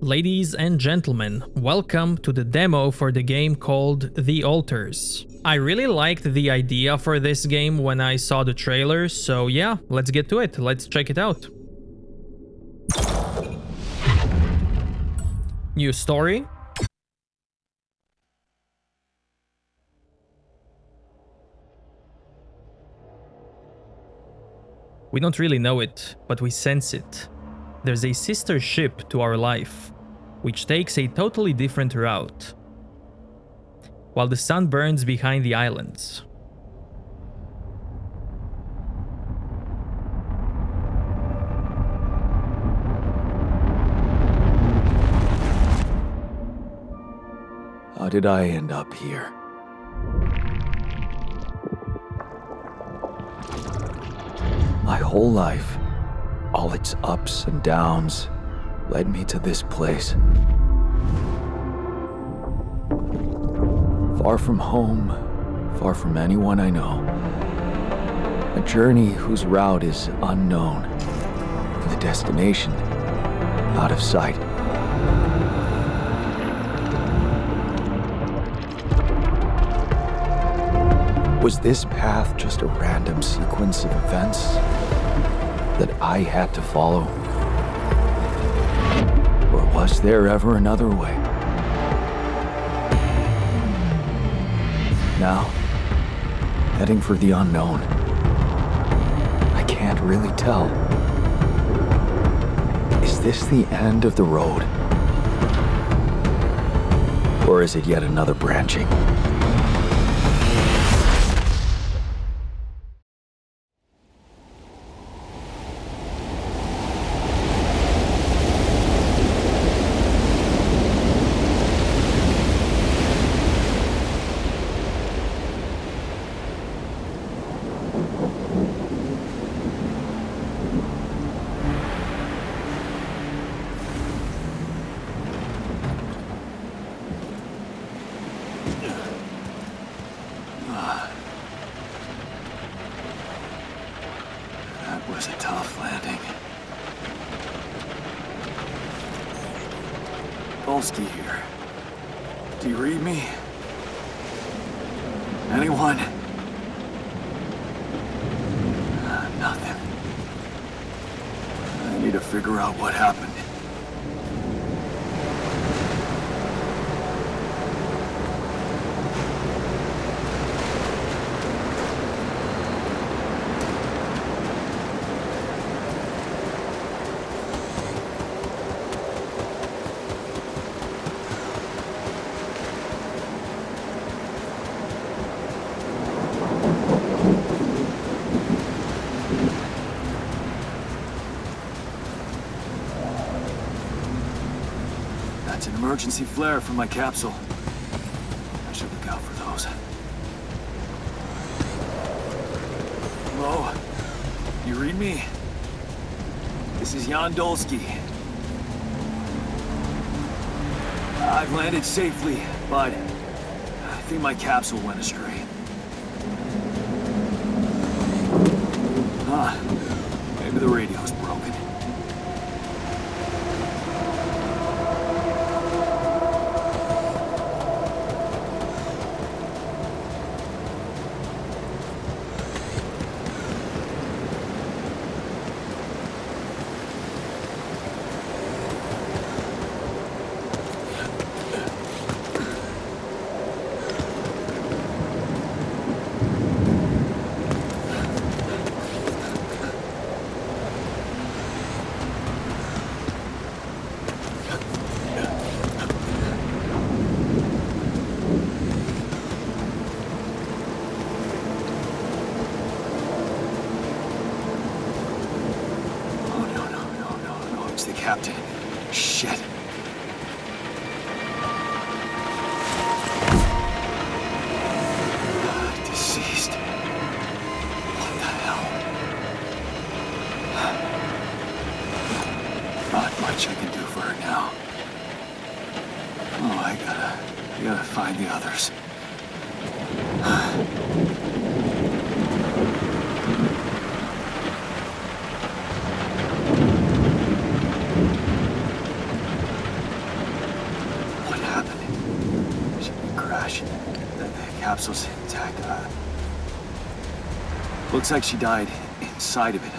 Ladies and gentlemen, welcome to the demo for the game called The Altars. I really liked the idea for this game when I saw the trailer, so yeah, let's get to it, let's check it out. New story. We don't really know it, but we sense it. There's a sister ship to our life, which takes a totally different route, while the sun burns behind the islands. How did I end up here? My whole life, all its ups and downs, led me to this place. Far from home, far from anyone I know. A journey whose route is unknown, and the destination out of sight. Was this path just a random sequence of events that I had to follow? Or was there ever another way? Now, heading for the unknown. I can't really tell. Is this the end of the road? Or is it yet another branching? That was a tough landing. Dolsky here. Do you read me? Anyone? Nothing. I need to figure out what happened. That's an emergency flare from my capsule. I should look out for those. Hello? You read me? This is Jan Dolsky. I've landed safely, but I think my capsule went astray. Maybe the radio's broken. The captain. Shit. Deceased. What the hell? Not much I can do for her now. Oh, I gotta find the others. capsule's intact. Looks like she died inside of it.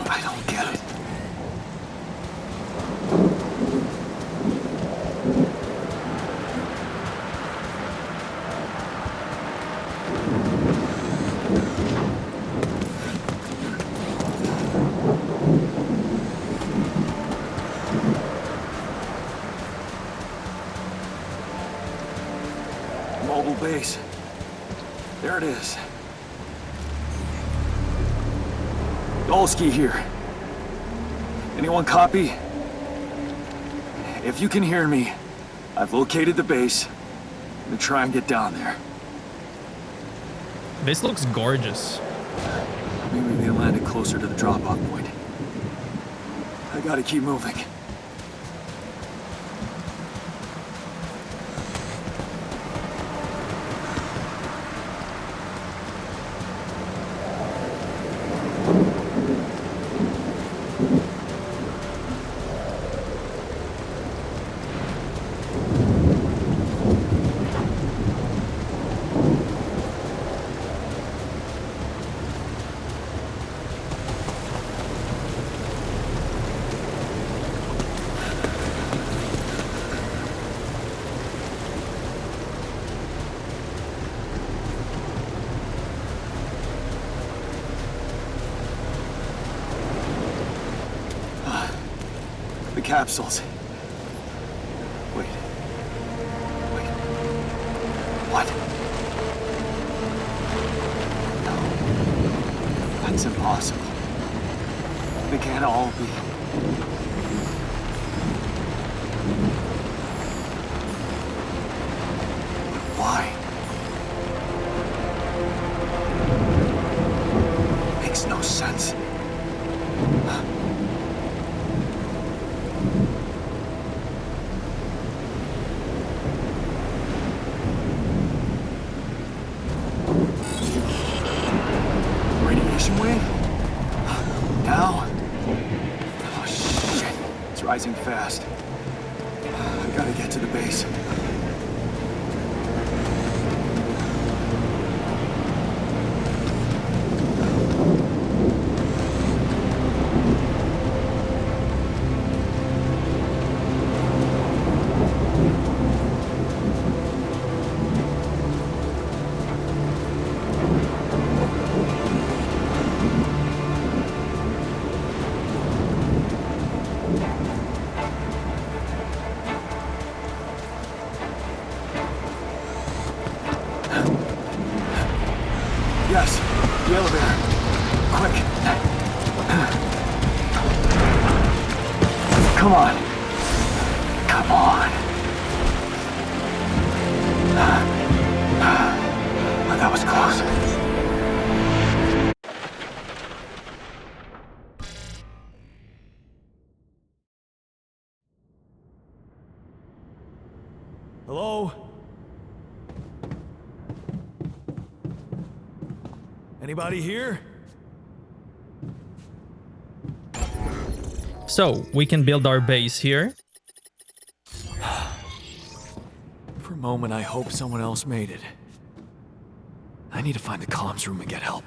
I don't get it. Mobile base. There it is. Dolsky here. Anyone copy? If you can hear me, I've located the base. I'm gonna try and get down there. This looks gorgeous. Maybe they landed closer to the drop-off point. I gotta keep moving. The capsules. Wait. What? No. That's impossible. They can't all be. Why? Makes no sense. Radiation wave? Now? Oh shit. It's rising fast. I gotta get to the base. Yes, the elevator. Quick. Come on. Come on. That was close. Hello? Anybody here? So, we can build our base here. For a moment, I hope someone else made it. I need to find the comms room and get help.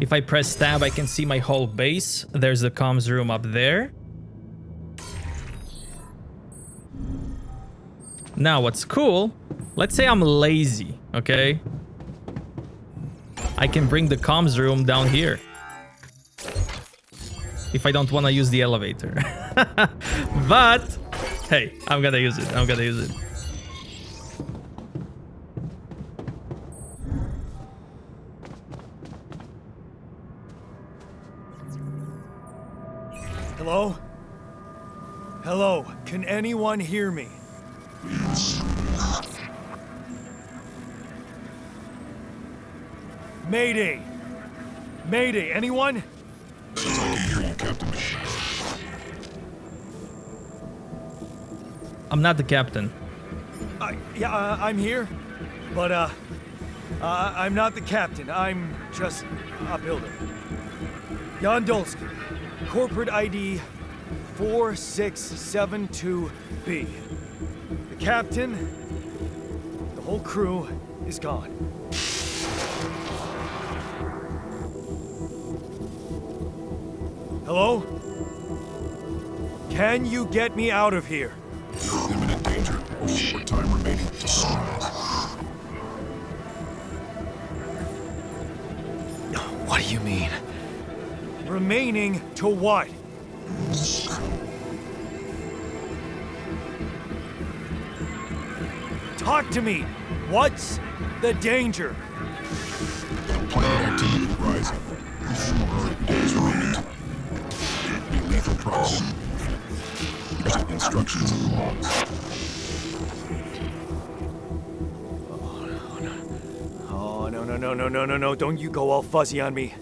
If I press tab, I can see my whole base. There's the comms room up there. Now, what's cool, let's say I'm lazy, okay? I can bring the comms room down here. If I don't want to use the elevator. But, hey, I'm gonna use it. I'm gonna use it. Hello? Hello, can anyone hear me? Mayday! Mayday, anyone? I can hear you, Captain. I'm not the captain. I'm here, but I'm not the captain. I'm just a builder. Jan Dolsky, corporate ID 4672B. The captain, the whole crew is gone. Hello? Can you get me out of here? You're in imminent danger. Only short time remaining to sunrise. What do you mean? Remaining to what? Talk to me! What's the danger? Planet activity rising. 4 days remaining. Be lethal proximity. Present instructions in the logs. Oh, no, don't you go all fuzzy on me.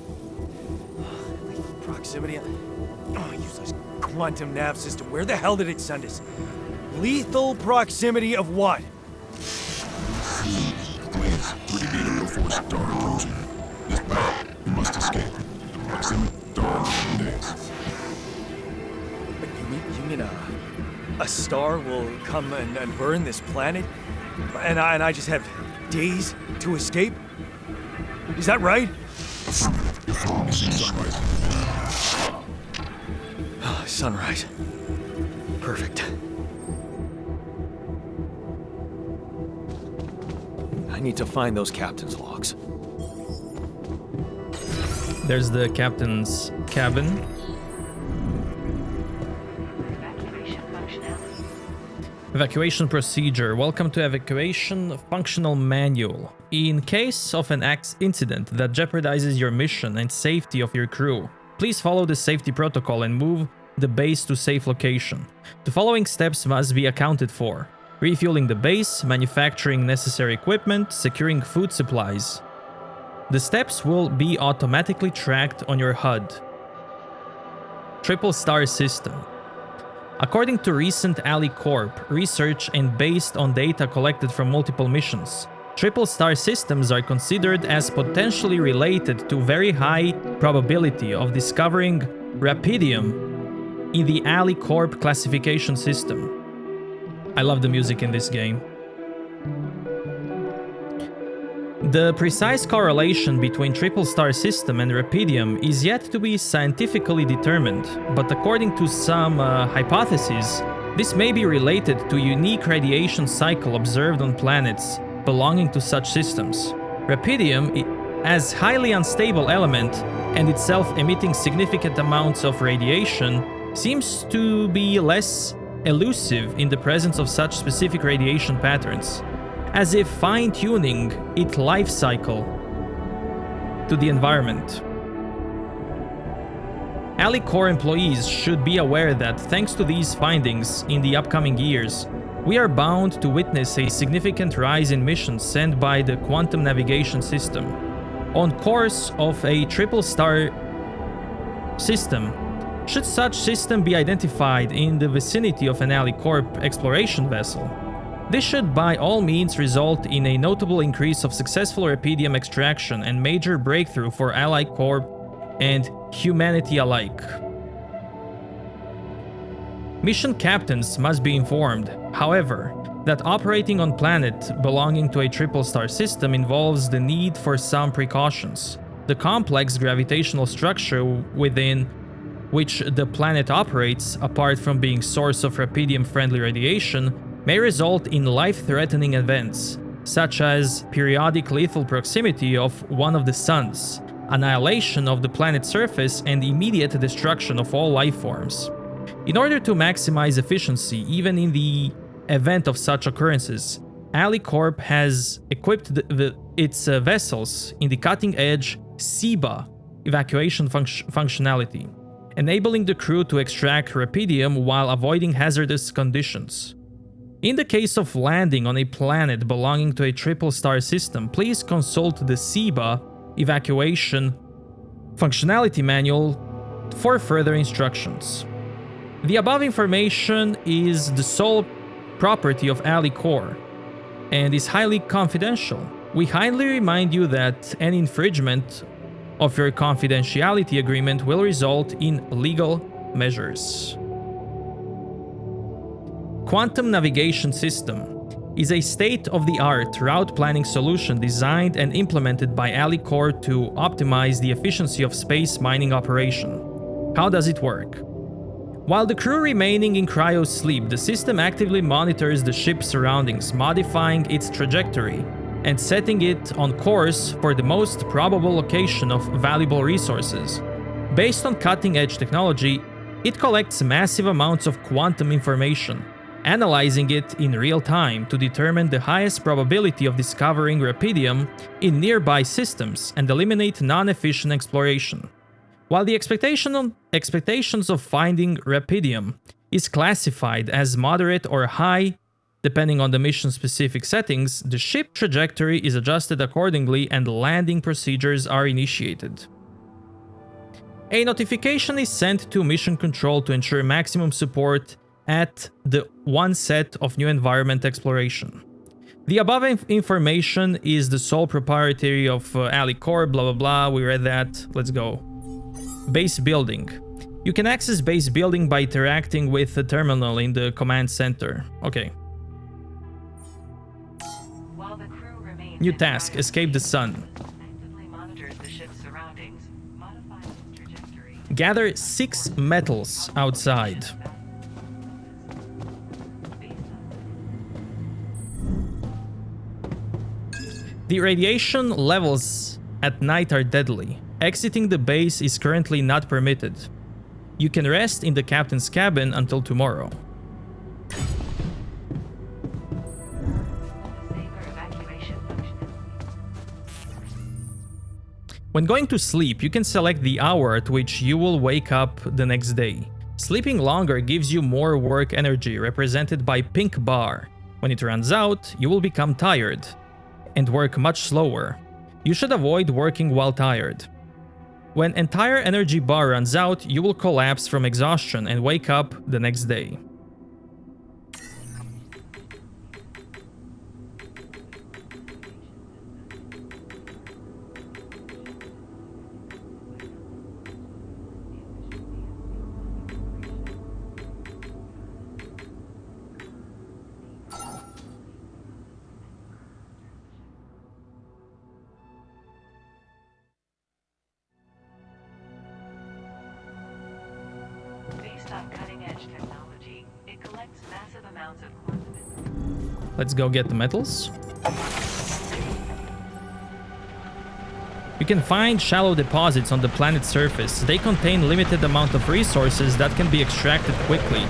Proximity. Oh, useless quantum nav system. Where the hell did it send us? Lethal proximity of what? Please, 3 beta force star approaching. This battle, we must escape. Proximity star in days. But you mean a star will come and burn this planet? And I just have days to escape? Is that right? Affirmative. Mission sunrise. Sunrise. Perfect. I need to find those captain's logs. There's the captain's cabin. Evacuation functionality. Evacuation procedure. Welcome to Evacuation Functional Manual. In case of an incident that jeopardizes your mission and safety of your crew, please follow the safety protocol and move the base to safe location. The following steps must be accounted for: refueling the base, manufacturing necessary equipment, securing food supplies. The steps will be automatically tracked on your HUD. Triple Star System. According to recent Ali Corp research and based on data collected from multiple missions, Triple Star systems are considered as potentially related to very high probability of discovering Rapidium in the Ali Corp classification system. I love the music in this game. The precise correlation between Triple Star system and Rapidium is yet to be scientifically determined, but according to some hypotheses, this may be related to unique radiation cycle observed on planets belonging to such systems. Rapidium, as highly unstable element and itself emitting significant amounts of radiation, seems to be less elusive in the presence of such specific radiation patterns, as if fine-tuning its life cycle to the environment. Ali Corp employees should be aware that thanks to these findings in the upcoming years, we are bound to witness a significant rise in missions sent by the Quantum Navigation System. On course of a Triple Star system, should such system be identified in the vicinity of an Ali Corp exploration vessel, this should by all means result in a notable increase of successful Rapidium extraction and major breakthrough for Ali Corp and humanity alike. Mission captains must be informed, however, that operating on planet belonging to a Triple Star system involves the need for some precautions. The complex gravitational structure within which the planet operates, apart from being source of Rapidium-friendly radiation, may result in life-threatening events, such as periodic lethal proximity of one of the suns, annihilation of the planet's surface, and immediate destruction of all life forms. In order to maximize efficiency, even in the event of such occurrences, Ali Corp has equipped its vessels in the cutting-edge SEBA evacuation functionality, enabling the crew to extract Rapidium while avoiding hazardous conditions. In the case of landing on a planet belonging to a Triple Star system, please consult the SEBA evacuation functionality manual for further instructions. The above information is the sole property of Ali Corp and is highly confidential. We highly remind you that any infringement of your confidentiality agreement will result in legal measures. Quantum Navigation System. is a state-of-the-art route planning solution designed and implemented by AliCore to optimize the efficiency of space mining operation. How does it work? While the crew remaining in cryo sleep, the system actively monitors the ship's surroundings, modifying its trajectory and setting it on course for the most probable location of valuable resources. Based on cutting-edge technology, it collects massive amounts of quantum information, analyzing it in real time to determine the highest probability of discovering Rapidium in nearby systems and eliminate non-efficient exploration. While the expectations of finding Rapidium is classified as moderate or high, depending on the mission-specific settings, the ship trajectory is adjusted accordingly and landing procedures are initiated. A notification is sent to Mission Control to ensure maximum support at the one set of new environment exploration. The above information is the sole proprietary of AliCore, blah blah blah, we read that, let's go. Base building. You can access base building by interacting with the terminal in the command center. Okay. While the crew remains New in task, cryo escape the sleep, sun. actively monitors the ship's surroundings, modifies its trajectory. Gather 6 metals outside. The radiation levels at night are deadly. Exiting the base is currently not permitted. You can rest in the captain's cabin until tomorrow. Safer evacuation functionality. When going to sleep, you can select the hour at which you will wake up the next day. Sleeping longer gives you more work energy, represented by pink bar. When it runs out, you will become tired and work much slower. You should avoid working while tired. When entire energy bar runs out, you will collapse from exhaustion and wake up the next day. Based on cutting-edge technology, it collects massive amounts of quantum information. Let's go get the metals. You can find shallow deposits on the planet's surface. They contain limited amount of resources that can be extracted quickly.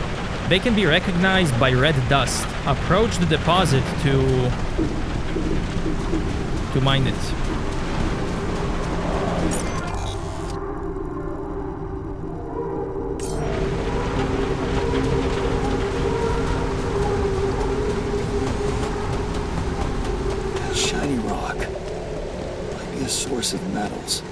They can be recognized by red dust. Approach the deposit to mine it. Shiny rock. Might be a source of metals.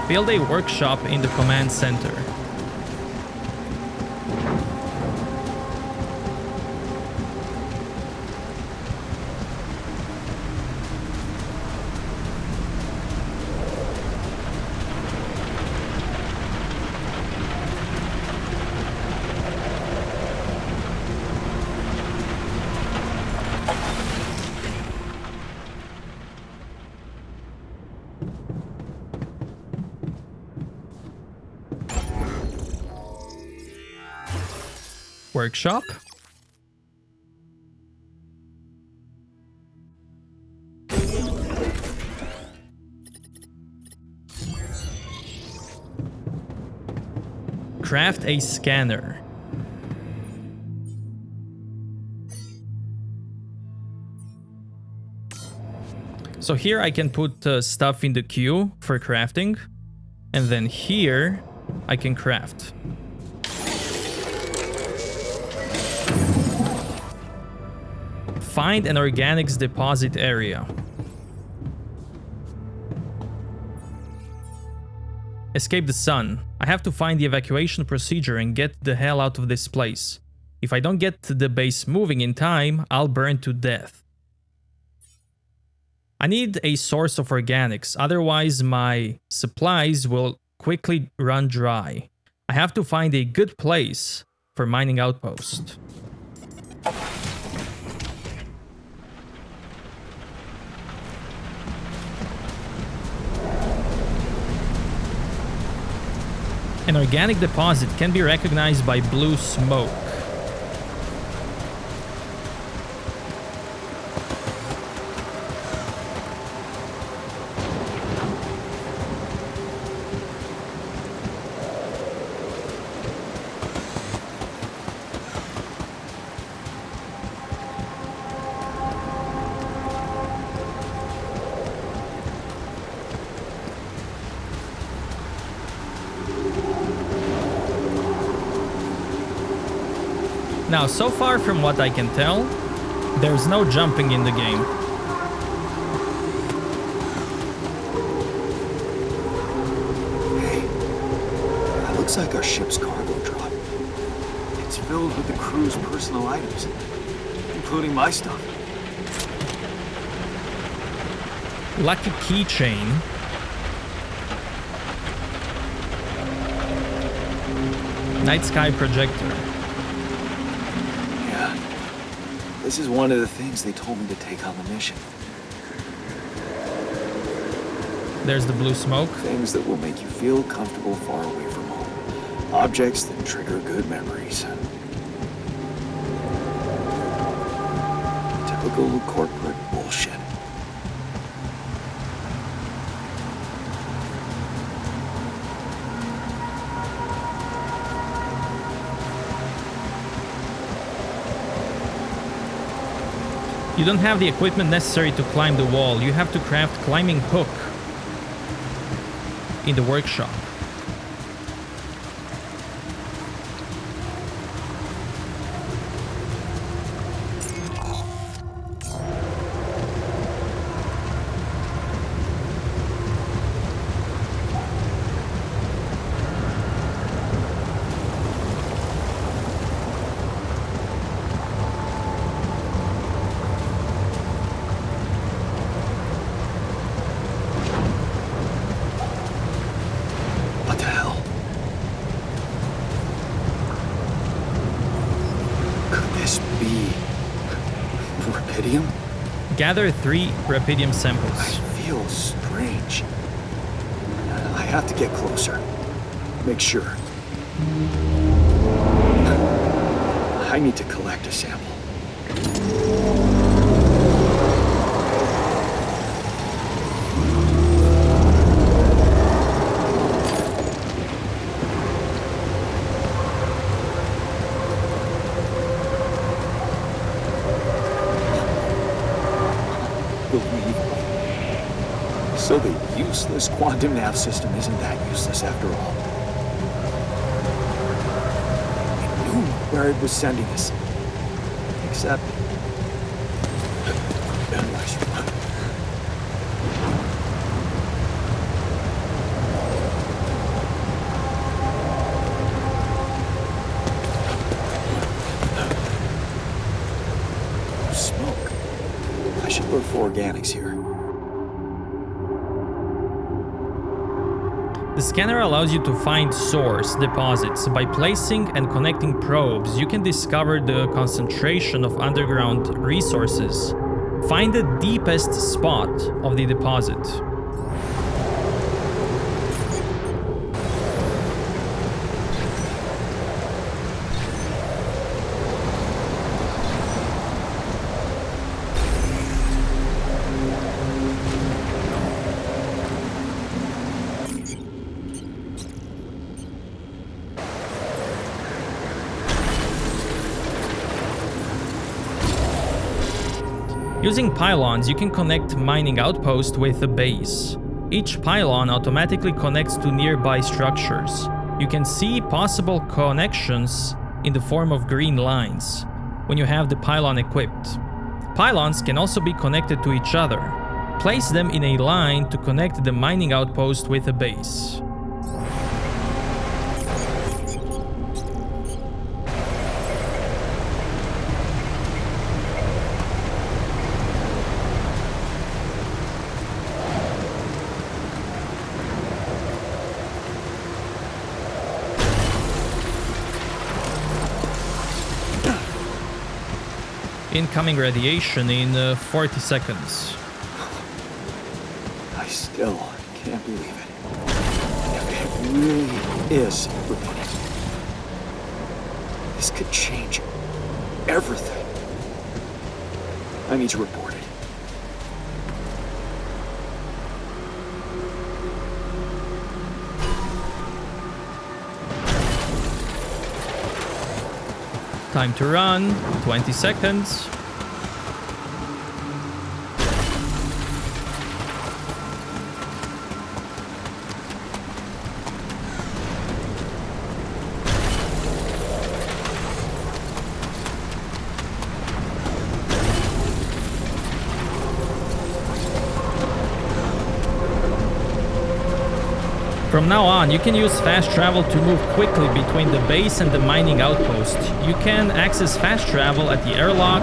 Build a workshop in the command center. Workshop. Craft a scanner. So here I can put stuff in the queue for crafting. And then here, I can craft. Find an organics deposit area. Escape the sun. I have to find the evacuation procedure and get the hell out of this place. If I don't get the base moving in time, I'll burn to death. I need a source of organics, otherwise my supplies will quickly run dry. I have to find a good place for mining outpost. An organic deposit can be recognized by blue smoke. Now, so far from what I can tell, there's no jumping in the game. Hey, that looks like our ship's cargo drop. It's filled with the crew's personal items, including my stuff. Lucky keychain. Night sky projector. Yeah, this is one of the things they told me to take on the mission. There's the blue smoke. Things that will make you feel comfortable far away from home. Objects that trigger good memories. Typical corporate bullshit. You don't have the equipment necessary to climb the wall. You have to craft climbing hook in the workshop. What the hell? Could this be Rapidium? Gather 3 Rapidium I samples. feel strange. I have to get closer. Make sure. I need to collect a sample. Unbelievable. So the useless quantum nav system isn't that useless after all. It knew where it was sending us. Except... Smoke. I should look for organics here. The scanner allows you to find source deposits. By placing and connecting probes, you can discover the concentration of underground resources. Find the deepest spot of the deposit. Using pylons, you can connect mining outpost with a base. Each pylon automatically connects to nearby structures. You can see possible connections in the form of green lines when you have the pylon equipped. Pylons can also be connected to each other. Place them in a line to connect the mining outpost with a base. Incoming radiation in 40 seconds. I still can't believe it. If it really is forbidden, this could change everything. I need to report it. Time to run, 20 seconds. From now on, you can use fast travel to move quickly between the base and the mining outpost. You can access fast travel at the airlock.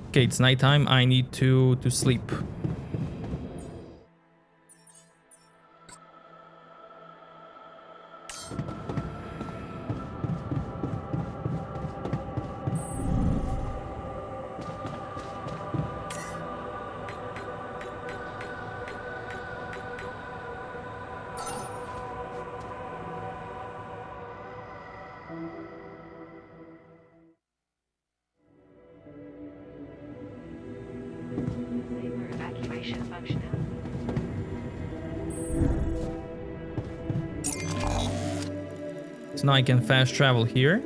Okay, it's nighttime. I need to sleep. Saber evacuation functional. So now I can fast travel here.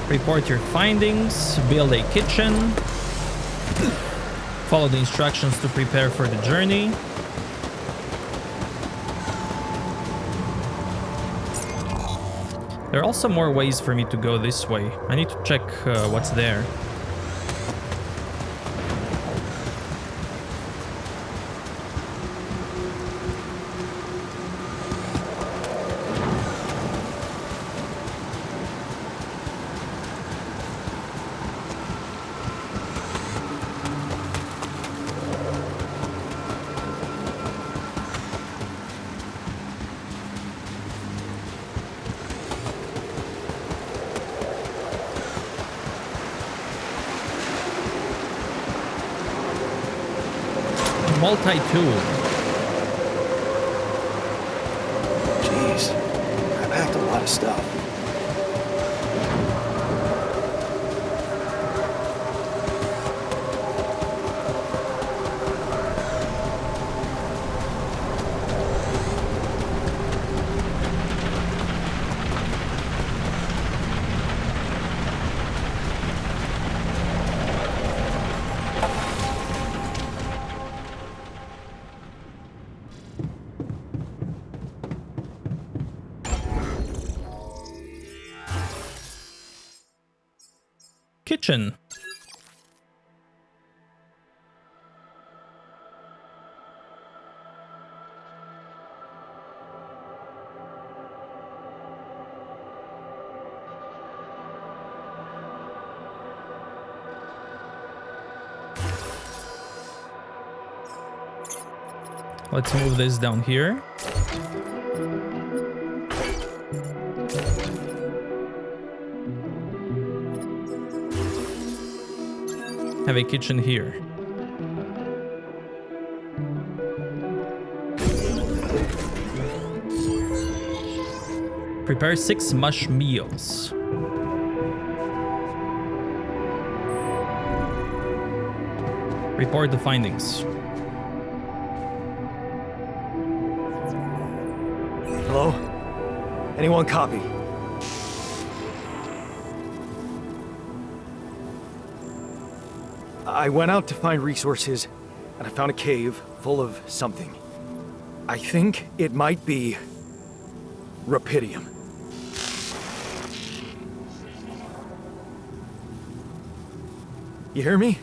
Report your findings, build a kitchen, follow the instructions to prepare for the journey. There are also more ways for me to go this way. I need to check what's there. Multi-tool. Jeez, I packed a lot of stuff. Kitchen. Let's move this down here. Have a kitchen here. Prepare 6 mush meals. Report the findings. Hello? Anyone copy? I went out to find resources, and I found a cave full of something. I think it might be Rapidium. You hear me?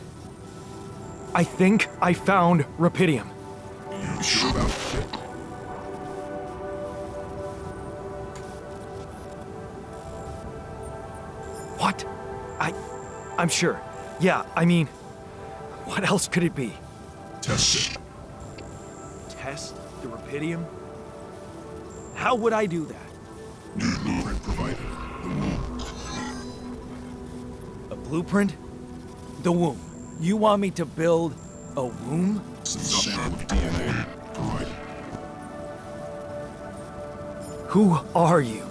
I think I found Rapidium. You sure about it? What? I'm sure. Yeah, I mean, what else could it be? Test it. Test the Rapidium? How would I do that? New blueprint provided. The womb. A blueprint? The womb. You want me to build a womb? Some sample of DNA provided. Who are you?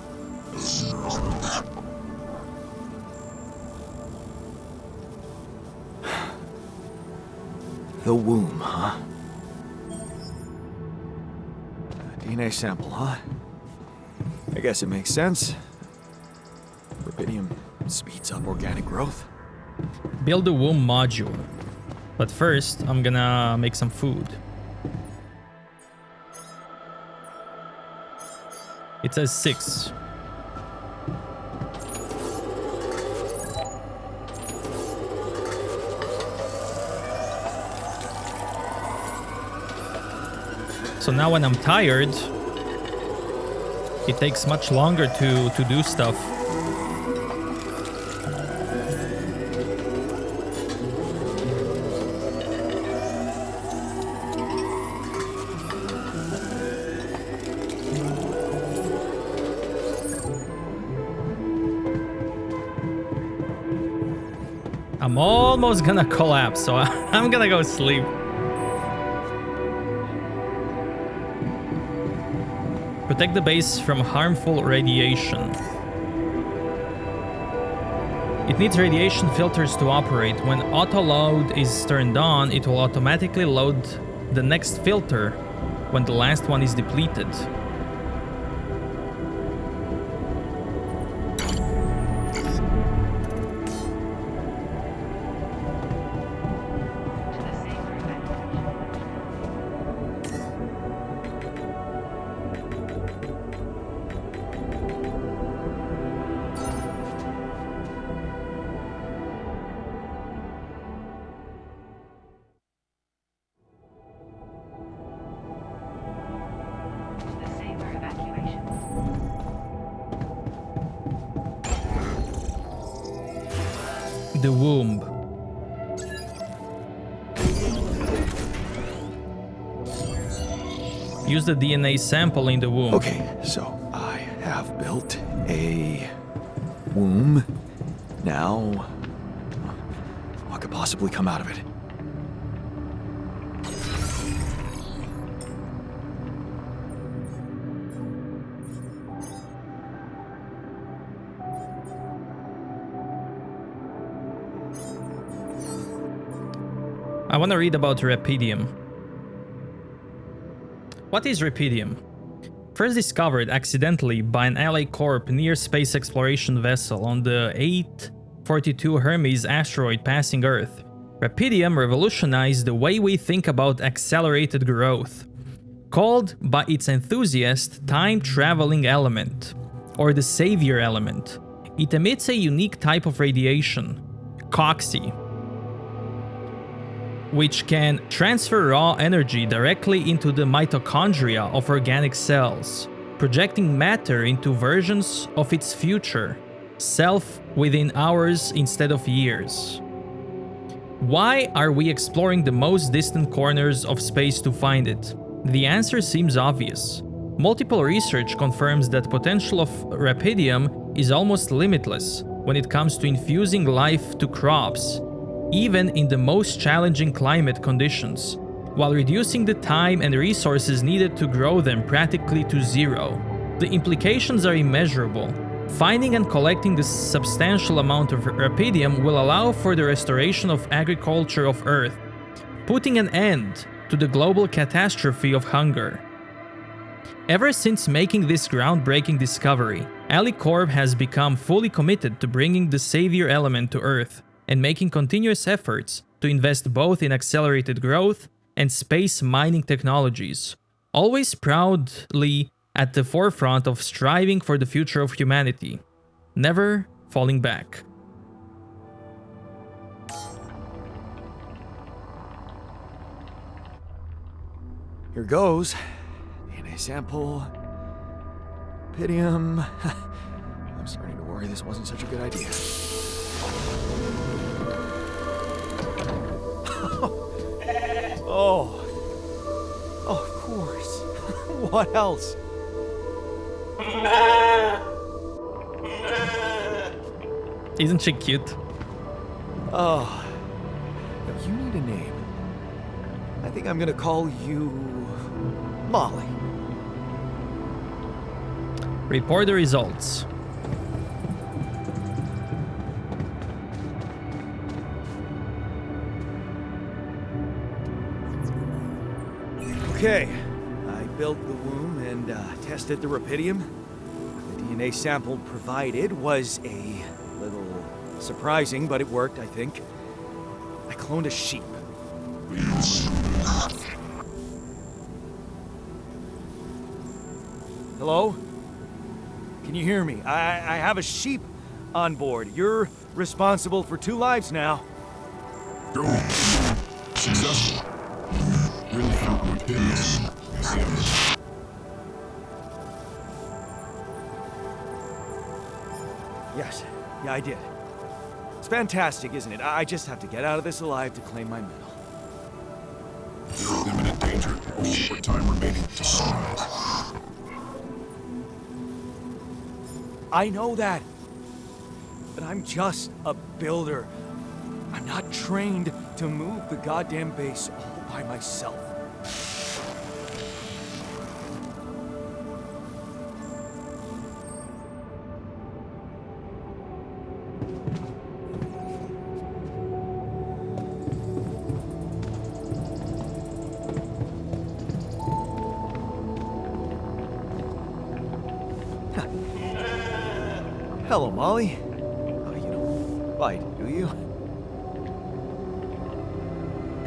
The womb, huh? A DNA sample, huh? I guess it makes sense. Rapidium speeds up organic growth. Build a womb module. But first, I'm gonna make some food. It says 6. So now when I'm tired, it takes much longer to do stuff. I'm almost gonna collapse, so I'm gonna go sleep. Protect the base from harmful radiation. It needs radiation filters to operate. When auto load is turned on, it will automatically load the next filter when the last one is depleted. To the safer evacuation. To the safer evacuation. The womb. Use the DNA sample in the womb. Okay, so I have built a womb. Now, what could possibly come out of it? I want to read about Rapidium. What is Rapidium? First discovered accidentally by an LA Corp near space exploration vessel on the 842 Hermes asteroid passing Earth, Rapidium revolutionized the way we think about accelerated growth. Called by its enthusiasts time-traveling element, or the savior element, it emits a unique type of radiation, COXY, which can transfer raw energy directly into the mitochondria of organic cells, projecting matter into versions of its future self within hours instead of years. Why are we exploring the most distant corners of space to find it? The answer seems obvious. Multiple research confirms that potential of Rapidium is almost limitless when it comes to infusing life to crops, even in the most challenging climate conditions, while reducing the time and resources needed to grow them practically to zero. The implications are immeasurable. Finding and collecting this substantial amount of Rapidium will allow for the restoration of agriculture of Earth, putting an end to the global catastrophe of hunger. Ever since making this groundbreaking discovery, Alicorp has become fully committed to bringing the savior element to Earth and making continuous efforts to invest both in accelerated growth and space mining technologies, always proudly at the forefront of striving for the future of humanity, never falling back. Here goes. DNA sample. Rapidium. I'm starting to worry this wasn't such a good idea. Oh, of course. What else? Isn't she cute? Oh, now you need a name. I think I'm gonna call you Molly. Report the results. Okay, I built the womb and tested the Rapidium. The DNA sample provided was a little surprising, but it worked, I think. I cloned a sheep. Hello? Can you hear me? I have a sheep on board. You're responsible for 2 lives now. Go. Successful. Really found Rapidium. Museum. Yes, yeah, I did. It's fantastic, isn't it? I just have to get out of this alive to claim my medal. You're in imminent danger. Only short time remaining to sunrise. I know that. But I'm just a builder. I'm not trained to move the goddamn base all by myself. Hello, Molly. Oh, you don't bite, do you?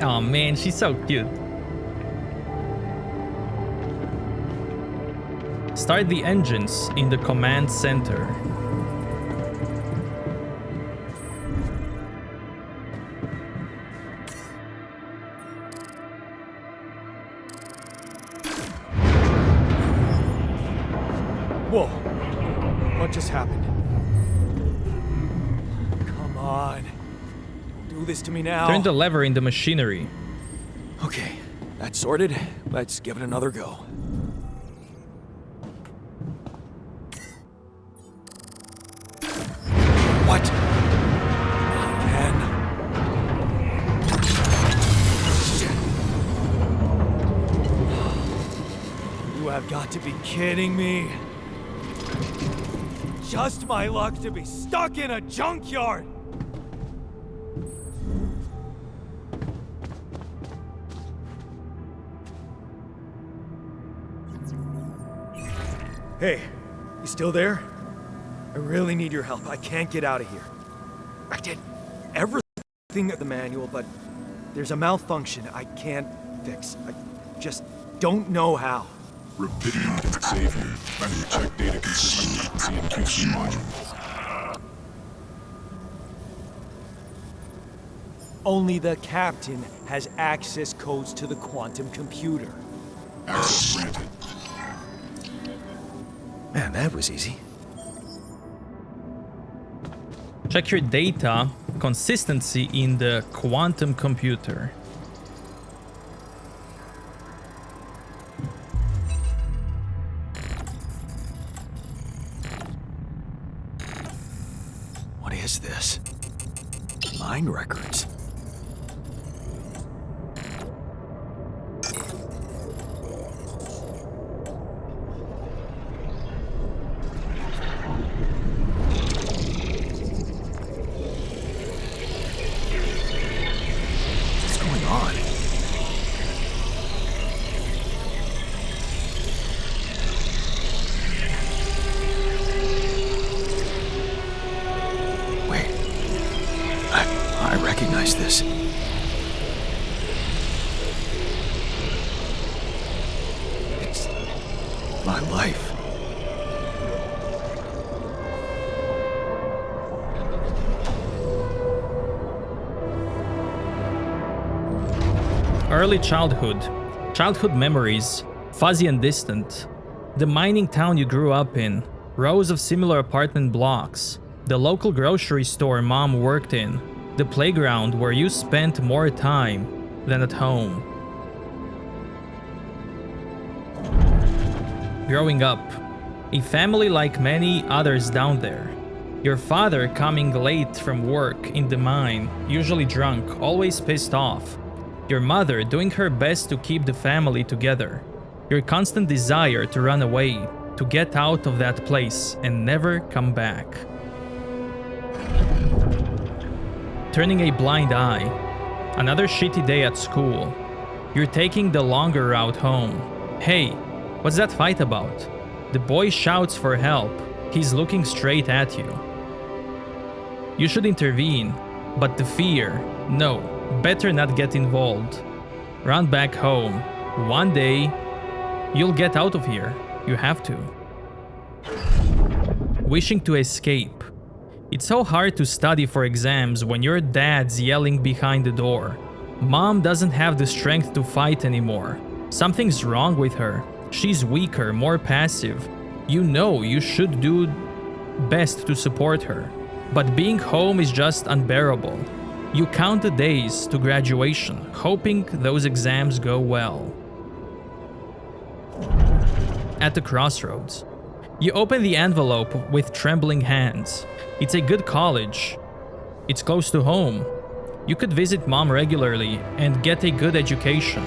Oh man, she's so cute. Start the engines in the command center. Whoa. What just happened? Come on. Don't do this to me now. Turn the lever in the machinery. Okay, that's sorted. Let's give it another go. What? Again? Shit. You have got to be kidding me. Just my luck to be stuck in a junkyard! Hey, you still there? I really need your help. I can't get out of here. I did everything at the manual, but there's a malfunction I can't fix. I just don't know how. Rapidium can save you. Better check data consistency and CNQC module. Only the captain has access codes to the quantum computer. Access granted. Man, that was easy. Check your data consistency in the quantum computer. is this? Mine records. What's going on? Wait. I recognize this. It's my life. Early childhood memories, fuzzy and distant. The mining town you grew up in, rows of similar apartment blocks, the local grocery store mom worked in, the playground where you spent more time than at home. Growing up, a family like many others down there. Your father coming late from work in the mine, usually drunk, always pissed off. Your mother doing her best to keep the family together. Your constant desire to run away, to get out of that place and never come back. Turning a blind eye. Another shitty day at school. You're taking the longer route home. Hey, what's that fight about? The boy shouts for help. He's looking straight at you. You should intervene, but the fear, no, better not get involved. Run back home. One day, you'll get out of here. You have to. Wishing to escape. It's so hard to study for exams when your dad's yelling behind the door. Mom doesn't have the strength to fight anymore. Something's wrong with her. She's weaker, more passive. You know you should do best to support her. But being home is just unbearable. You count the days to graduation, hoping those exams go well. At the crossroads. You open the envelope with trembling hands. It's a good college. It's close to home. You could visit mom regularly and get a good education.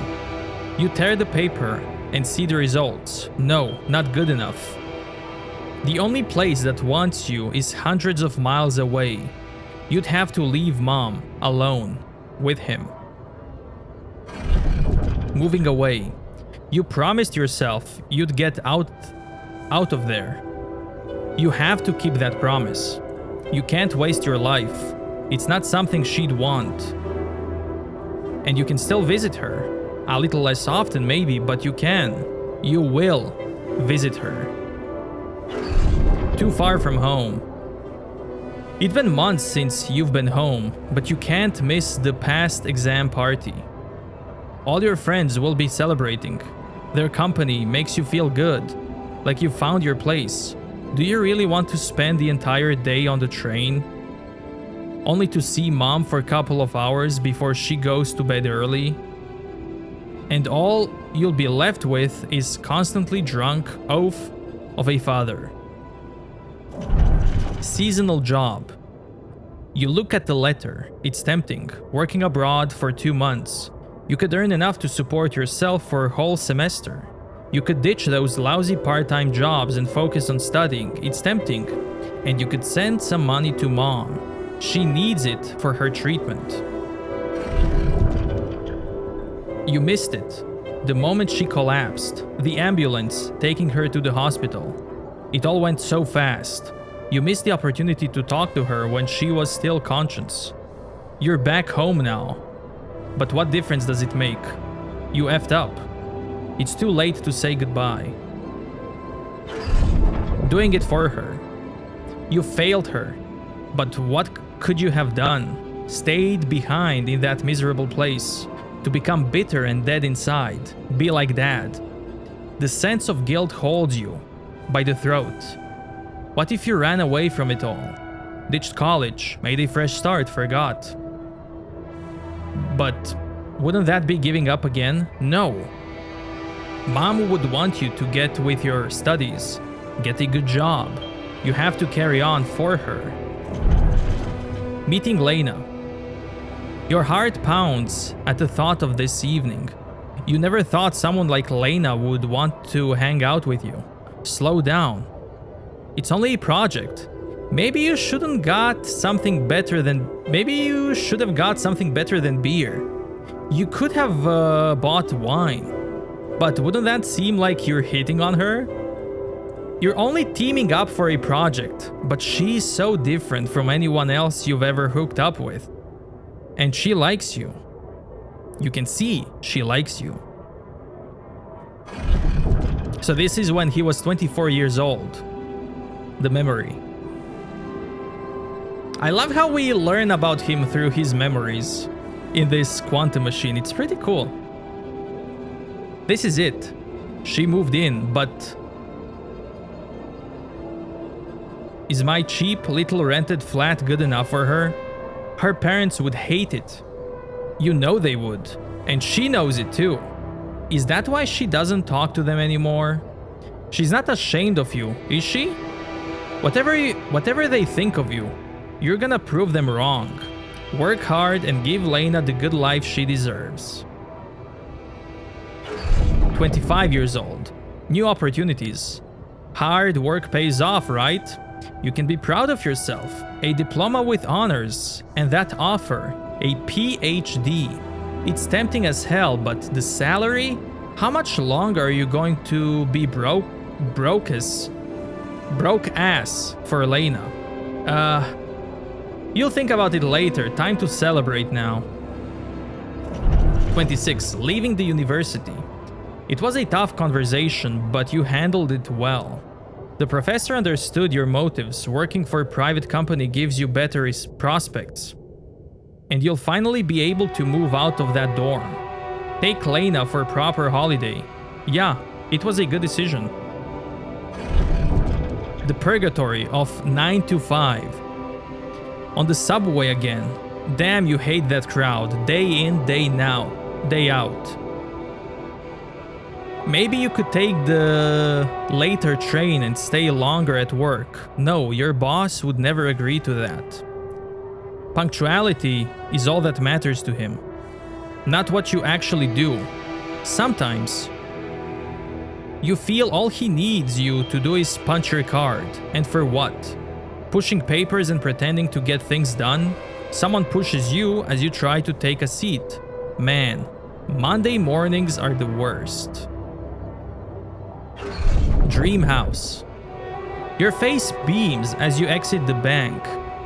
You tear the paper and see the results. No, not good enough. The only place that wants you is hundreds of miles away. You'd have to leave mom alone with him. Moving away. You promised yourself you'd get out of there. You have to keep that promise. You can't waste your life. It's not something she'd want. And you can still visit her. A little less often maybe, but you can. You will visit her. Too far from home. It's been months since you've been home, but you can't miss the past exam party. All your friends will be celebrating. Their company makes you feel good, like you found your place. Do you really want to spend the entire day on the train? Only to see mom for a couple of hours before she goes to bed early? And all you'll be left with is constantly drunk oath of a father. Seasonal job. You look at the letter. It's tempting. Working abroad for 2 months. You could earn enough to support yourself for a whole semester. You could ditch those lousy part-time jobs and focus on studying. It's tempting. And you could send some money to mom. She needs it for her treatment. You missed it. The moment she collapsed. The ambulance taking her to the hospital. It all went so fast. You missed the opportunity to talk to her when she was still conscious. You're back home now. But what difference does it make? You effed up. It's too late to say goodbye. Doing it for her. You failed her. But what could you have done? Stayed behind in that miserable place. To become bitter and dead inside. Be like dad. The sense of guilt holds you by the throat. What if you ran away from it all? Ditched college, made a fresh start, forgot. But wouldn't that be giving up again? No. Mom would want you to get with your studies, get a good job. You have to carry on for her. Meeting Lena. Your heart pounds at the thought of this evening. You never thought someone like Lena would want to hang out with you. Slow down. It's only a project. Maybe you should have got something better than beer. You could have bought wine. But wouldn't that seem like you're hitting on her? You're only teaming up for a project, but she's so different from anyone else you've ever hooked up with. And she likes you. You can see she likes you. So this is when he was 24 years old. The memory. I love how we learn about him through his memories in this quantum machine. It's pretty cool. This is it. She moved in, but is my cheap little rented flat good enough for her? Her parents would hate it. You know they would. And she knows it too. Is that why she doesn't talk to them anymore? She's not ashamed of you, is she? Whatever they think of you, you're gonna prove them wrong. Work hard and give Lena the good life she deserves. 25 years old. New opportunities. Hard work pays off, right? You can be proud of yourself. A diploma with honors, and that offer, a PhD. It's tempting as hell, but the salary? How much longer are you going to be broke ass for Lena? You'll think about it later. Time to celebrate now. 26. Leaving the university. It was a tough conversation, but you handled it well. The professor understood your motives. Working for a private company gives you better prospects. And you'll finally be able to move out of that dorm. Take Lena for a proper holiday. Yeah, it was a good decision. The purgatory of 9 to 5. On the subway again. Damn, you hate that crowd. Day in, day out. Maybe you could take the later train and stay longer at work. No, your boss would never agree to that. Punctuality is all that matters to him, not what you actually do. Sometimes, you feel all he needs you to do is punch your card. And for what? Pushing papers and pretending to get things done? Someone pushes you as you try to take a seat. Man, Monday mornings are the worst. Dream house. Your face beams as you exit the bank,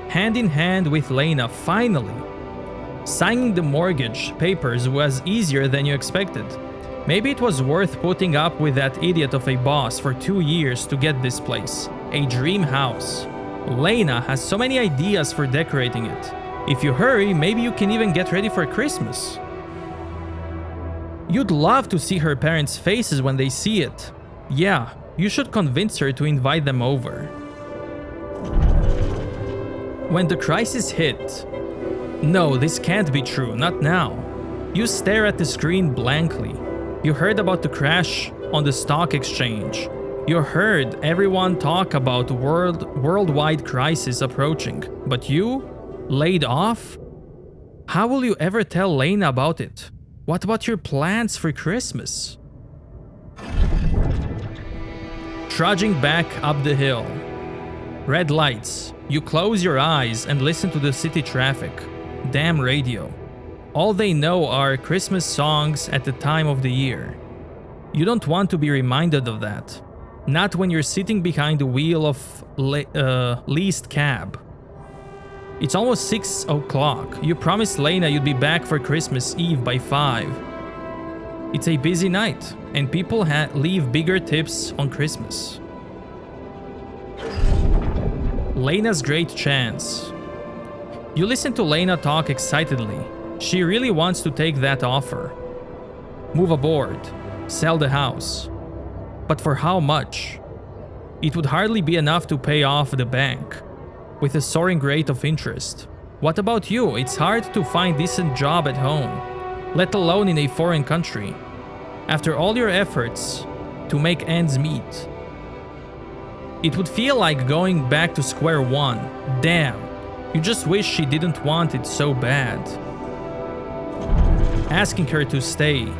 hand in hand with Lena finally. Signing the mortgage papers was easier than you expected. Maybe it was worth putting up with that idiot of a boss for 2 years to get this place. A dream house. Lena has so many ideas for decorating it. If you hurry, maybe you can even get ready for Christmas. You'd love to see her parents' faces when they see it. Yeah, you should convince her to invite them over. When the crisis hit. No, this can't be true, not now. You stare at the screen blankly. You heard about the crash on the stock exchange. You heard everyone talk about worldwide crisis approaching. But you? Laid off? How will you ever tell Lena about it? What about your plans for Christmas? Trudging back up the hill. Red lights. You close your eyes and listen to the city traffic. Damn radio. All they know are Christmas songs at the time of the year. You don't want to be reminded of that. Not when you're sitting behind the wheel of leased cab. It's almost 6 o'clock. You promised Lena you'd be back for Christmas Eve by 5. It's a busy night, and people leave bigger tips on Christmas. Lena's great chance. You listen to Lena talk excitedly. She really wants to take that offer. Move aboard. Sell the house. But for how much? It would hardly be enough to pay off the bank, with a soaring rate of interest. What about you? It's hard to find a decent job at home, let alone in a foreign country. After all your efforts to make ends meet, it would feel like going back to square one. Damn, You just wish she didn't want it so bad. Asking her to stay.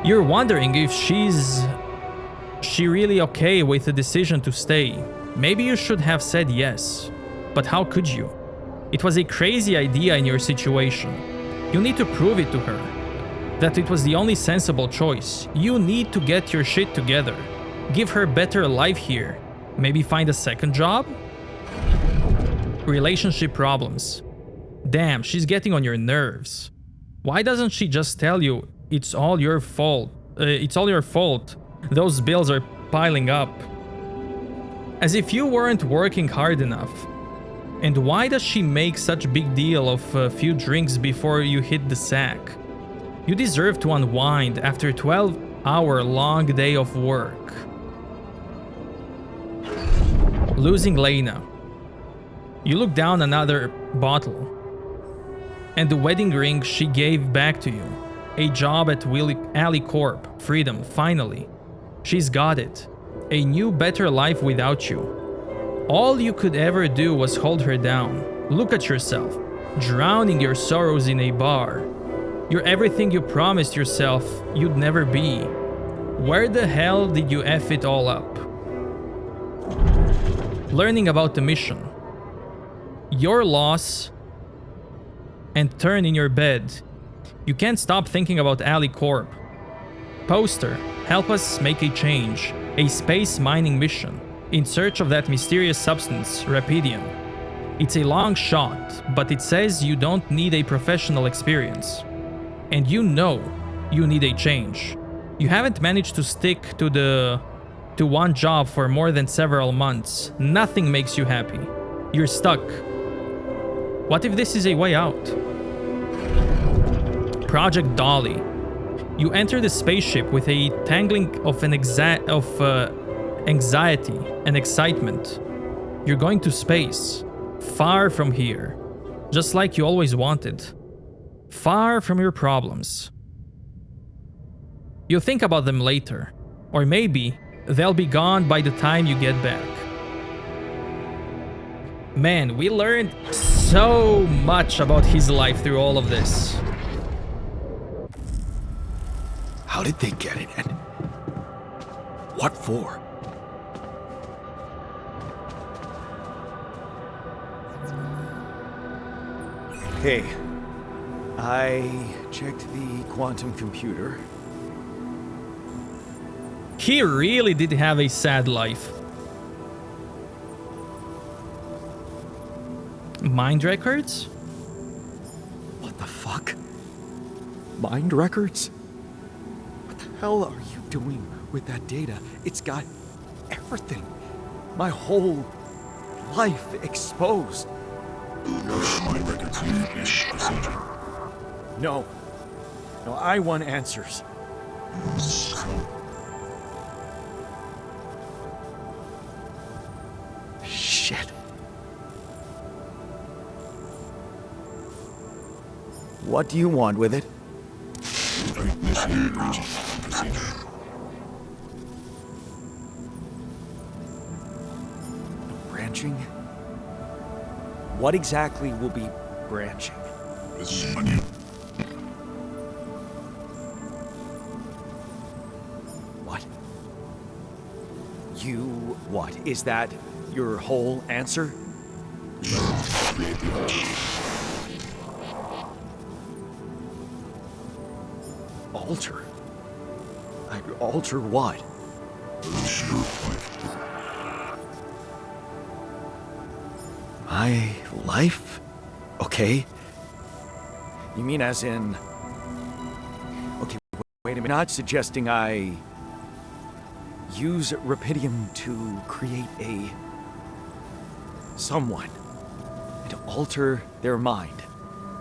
You're wondering if she really okay with the decision to stay. Maybe you should have said yes. But how could you? It was a crazy idea in your situation. You need to prove it to her. That it was the only sensible choice. You need to get your shit together. Give her better life here. Maybe find a second job? Relationship problems. Damn, she's getting on your nerves. Why doesn't she just tell you it's all your fault? It's all your fault. Those bills are piling up. As if you weren't working hard enough. And why does she make such a big deal of a few drinks before you hit the sack? You deserve to unwind after a 12-hour long day of work. Losing Lena. You look down another bottle. And the wedding ring she gave back to you. A job at Alley Corp. Freedom, finally. She's got it. A new, better life without you. All you could ever do was hold her down. Look at yourself, drowning your sorrows in a bar. You're everything you promised yourself you'd never be. Where the hell did you F it all up? Learning about the mission. Your loss and turn in your bed. You can't stop thinking about Alley Corp. Poster, help us make a change. A space mining mission. In search of that mysterious substance, Rapidium. It's a long shot, but it says you don't need a professional experience. And you know you need a change. You haven't managed to stick to one job for more than several months. Nothing makes you happy. You're stuck. What if this is a way out? Project Dolly. You enter the spaceship with a tangling of anxiety and excitement. You're going to space, far from here, just like you always wanted, far from your problems. You'll think about them later, or maybe they'll be gone by the time you get back. Man, we learned so much about his life through all of this. How did they get it, and what for? Hey, I checked the quantum computer. He really did have a sad life. Mind records? What the fuck? Mind records? What the hell are you doing with that data? It's got everything. My whole life exposed. My records need this procedure. No. No, I want answers. Shit. What do you want with it? Initiate breaching procedure. Branching? What exactly will be branching? This is on you. What? You what? Is that your whole answer? Create the Alter? altar. Alter what? Release your life. My life? Okay. You mean as in... Okay, wait a minute. Not suggesting I... use Rapidium to create a... someone. And to alter their mind.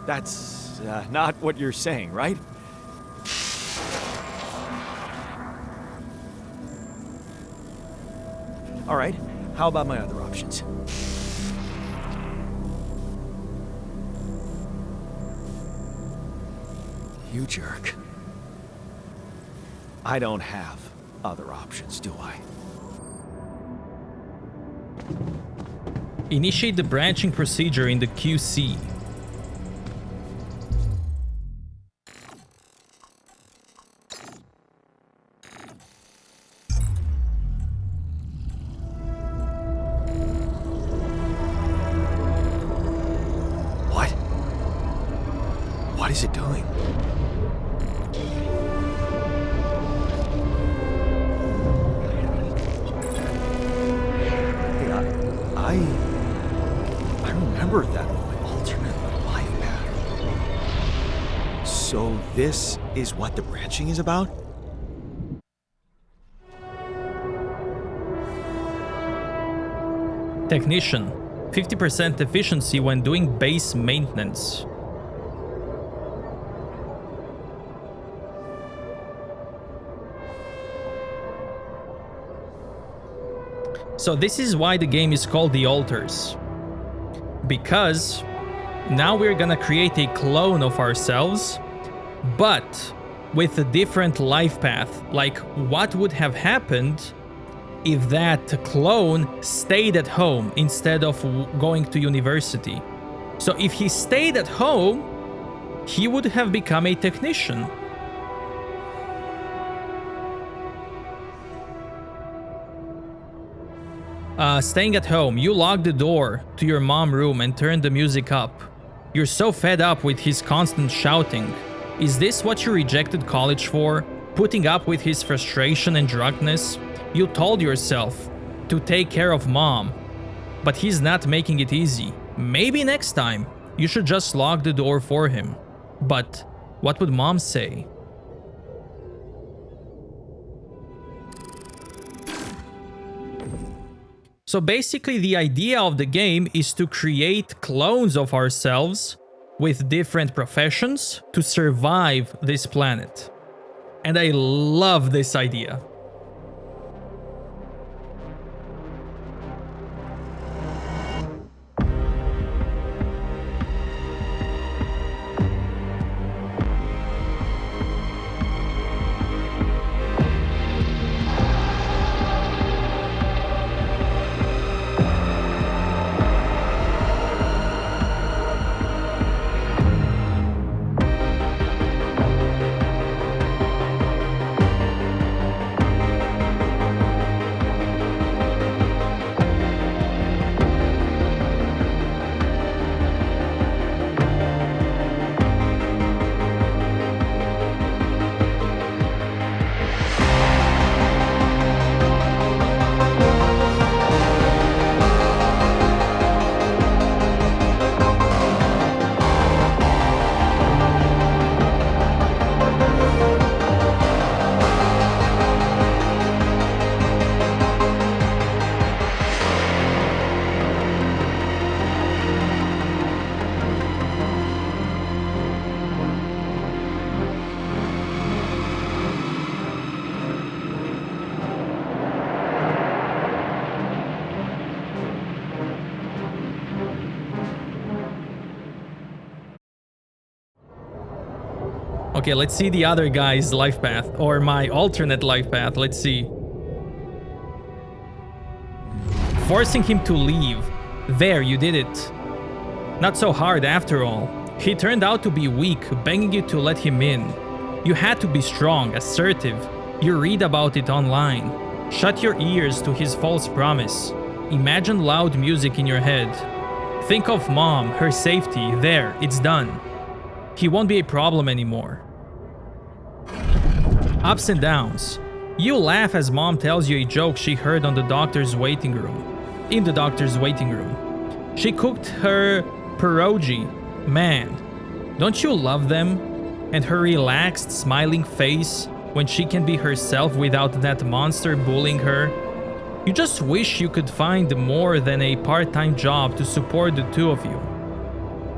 That's not what you're saying, right? All right. How about my other options? You jerk. I don't have other options, do I? Initiate the branching procedure in the QC. What? What is it doing? Hey, I remember that alternate life path. So this is what the branching is about? Technician, 50% efficiency when doing base maintenance. So this is why the game is called The Alters. Because now we're gonna create a clone of ourselves, but with a different life path. Like, what would have happened if that clone stayed at home instead of going to university? So if he stayed at home, he would have become a technician. Staying at home, you lock the door to your mom's room and turn the music up. You're so fed up with his constant shouting. Is this what you rejected college for? Putting up with his frustration and drunkenness? You told yourself to take care of mom, but he's not making it easy. Maybe next time you should just lock the door for him. But what would mom say? So basically the idea of the game is to create clones of ourselves with different professions to survive this planet. And I love this idea. Okay, let's see the other guy's life path, or my alternate life path. Let's see. Forcing him to leave. There, you did it. Not so hard after all. He turned out to be weak, begging you to let him in. You had to be strong, assertive. You read about it online. Shut your ears to his false promise. Imagine loud music in your head. Think of mom, her safety. There, it's done. He won't be a problem anymore. Ups and downs. You laugh as mom tells you a joke she heard on the doctor's waiting room. In the doctor's waiting room. She cooked her pierogi. Man, don't you love them? And her relaxed, smiling face when she can be herself without that monster bullying her. You just wish you could find more than a part-time job to support the two of you.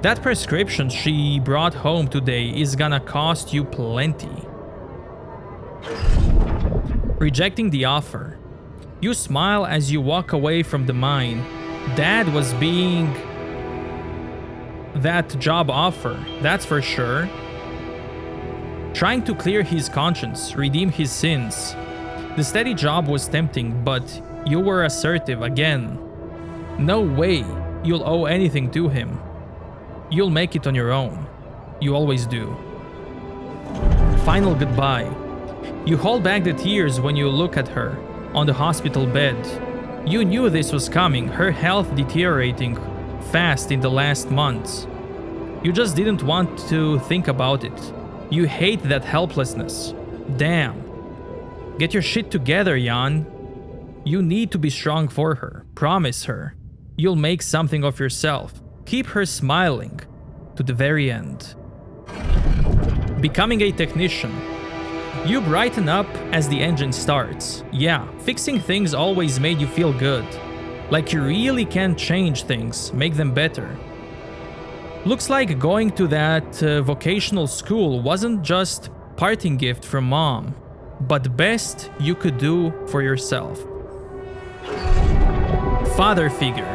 That prescription she brought home today is gonna cost you plenty. Rejecting the offer. You smile as you walk away from the mine. Dad was being that job offer, that's for sure. Trying to clear his conscience, redeem his sins. The steady job was tempting, but you were assertive again. No way you'll owe anything to him. You'll make it on your own. You always do. Final goodbye. You hold back the tears when you look at her on the hospital bed. You knew this was coming, her health deteriorating fast in the last months. You just didn't want to think about it. You hate that helplessness. Damn. Get your shit together, Jan. You need to be strong for her. Promise her. You'll make something of yourself. Keep her smiling to the very end. Becoming a technician. You brighten up as the engine starts. Yeah, fixing things always made you feel good. Like you really can change things, make them better. Looks like going to that vocational school wasn't just parting gift from mom, but the best you could do for yourself. Father figure.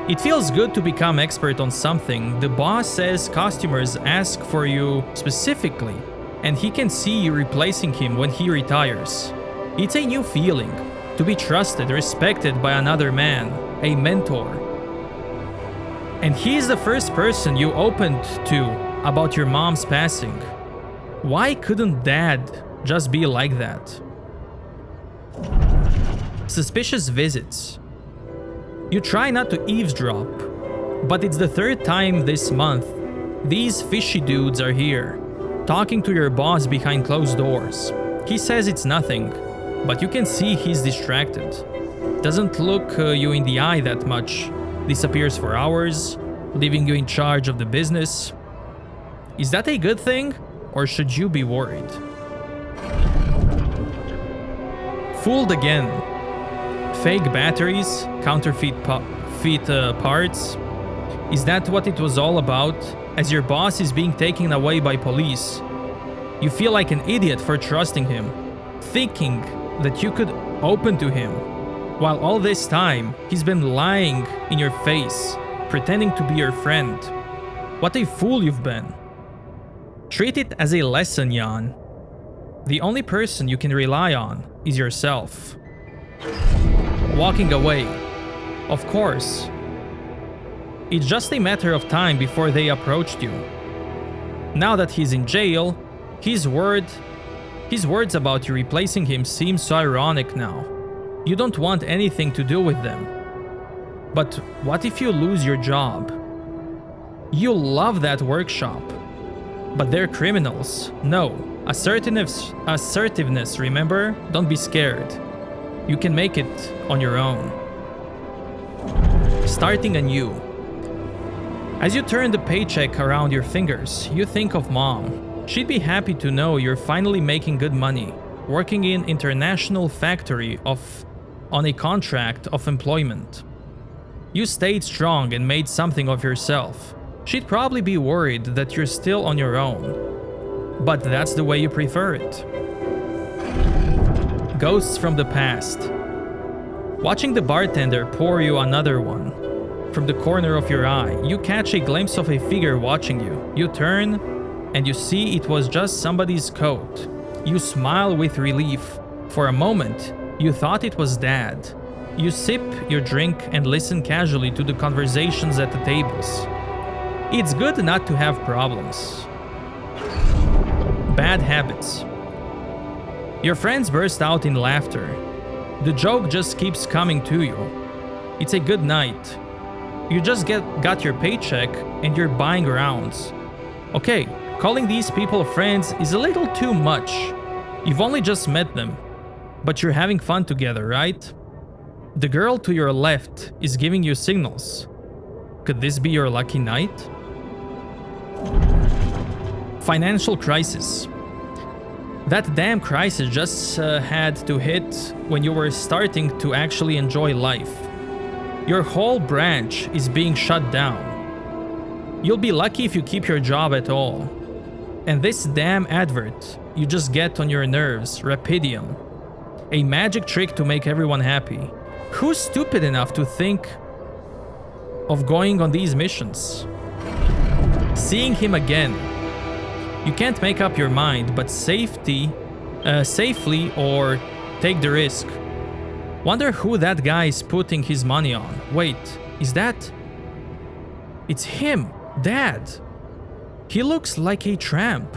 It feels good to become expert on something. The boss says customers ask for you specifically, and he can see you replacing him when he retires. It's a new feeling, to be trusted, respected by another man, a mentor. And he's the first person you opened to about your mom's passing. Why couldn't dad just be like that? Suspicious visits. You try not to eavesdrop, but it's the third time this month. These fishy dudes are here, talking to your boss behind closed doors. He says it's nothing, but you can see he's distracted. Doesn't look you in the eye that much. Disappears for hours, leaving you in charge of the business. Is that a good thing, or should you be worried? Fooled again. Fake batteries, counterfeit parts. Is that what it was all about? As your boss is being taken away by police, you feel like an idiot for trusting him, thinking that you could open to him, while all this time he's been lying in your face, pretending to be your friend. What a fool you've been. Treat it as a lesson, Jan. The only person you can rely on is yourself. Walking away. Of course. It's just a matter of time before they approached you. Now that he's in jail, his words about you replacing him seem so ironic now. You don't want anything to do with them. But what if you lose your job? You love that workshop. But they're criminals. No. Assertiveness, remember? Don't be scared. You can make it on your own. Starting anew. As you turn the paycheck around your fingers, you think of mom. She'd be happy to know you're finally making good money, working in international factory on a contract of employment. You stayed strong and made something of yourself. She'd probably be worried that you're still on your own, but that's the way you prefer it. Ghosts from the past. Watching the bartender pour you another one. From the corner of your eye, you catch a glimpse of a figure watching you. You turn, and you see it was just somebody's coat. You smile with relief. For a moment, you thought it was Dad. You sip your drink and listen casually to the conversations at the tables. It's good not to have problems. Bad habits. Your friends burst out in laughter. The joke just keeps coming to you. It's a good night. You just got your paycheck and you're buying rounds. Okay, calling these people friends is a little too much. You've only just met them, but you're having fun together, right? The girl to your left is giving you signals. Could this be your lucky night? Financial crisis. That damn crisis just had to hit when you were starting to actually enjoy life. Your whole branch is being shut down. You'll be lucky if you keep your job at all. And this damn advert you just get on your nerves, Rapidium. A magic trick to make everyone happy. Who's stupid enough to think of going on these missions? Seeing him again. You can't make up your mind, but safely or take the risk. Wonder who that guy is putting his money on. Wait, is that... It's him, Dad. He looks like a tramp.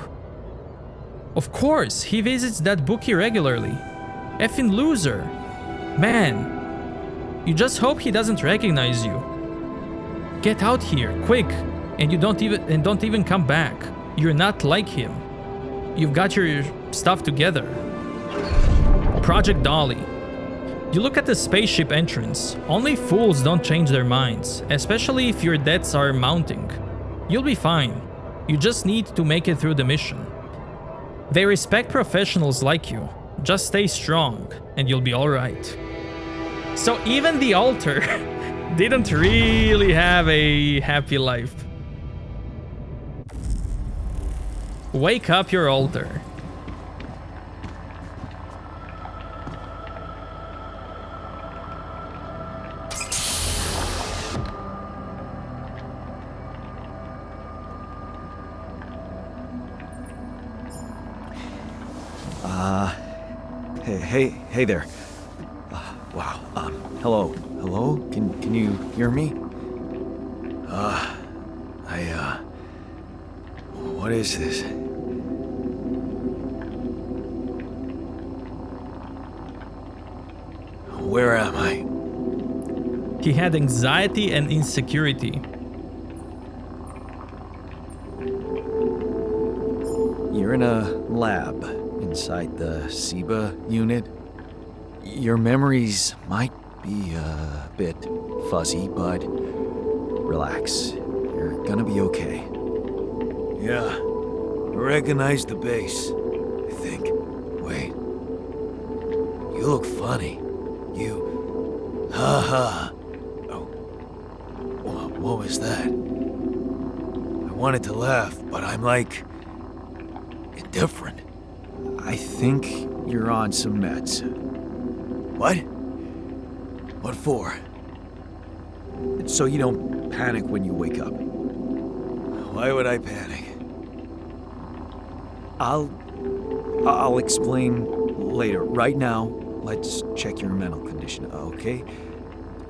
Of course, he visits that bookie regularly. Effing loser. Man, you just hope he doesn't recognize you. Get out here, quick, and don't even come back. You're not like him. You've got your stuff together. Project Dolly. You look at the spaceship entrance. Only fools don't change their minds, especially if your debts are mounting. You'll be fine. You just need to make it through the mission. They respect professionals like you. Just stay strong, and you'll be alright. So even the altar didn't really have a happy life. Wake up your altar. Hey there. Wow. Hello. Can you hear me? What is this? Where am I? He had anxiety and insecurity. You're in a lab inside the SIBA unit. Your memories might be a bit fuzzy, but relax. You're gonna be okay. Yeah, I recognize the base, I think. Wait. You look funny. Ha. Oh. What was that? I wanted to laugh, but I'm like... indifferent. I think you're on some meds. What? What for? So you don't panic when you wake up. Why would I panic? I'll explain later. Right now, let's check your mental condition, okay?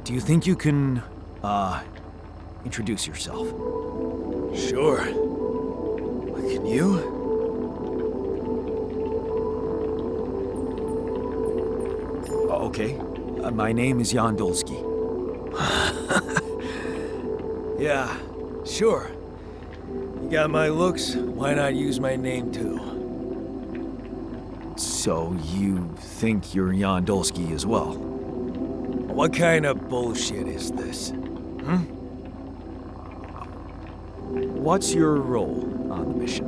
Do you think you can, introduce yourself? Sure. But can you? Okay. My name is Jan Dolsky. Yeah, sure. You got my looks, why not use my name too? So you think you're Jan Dolsky as well? What kind of bullshit is this? What's your role on the mission?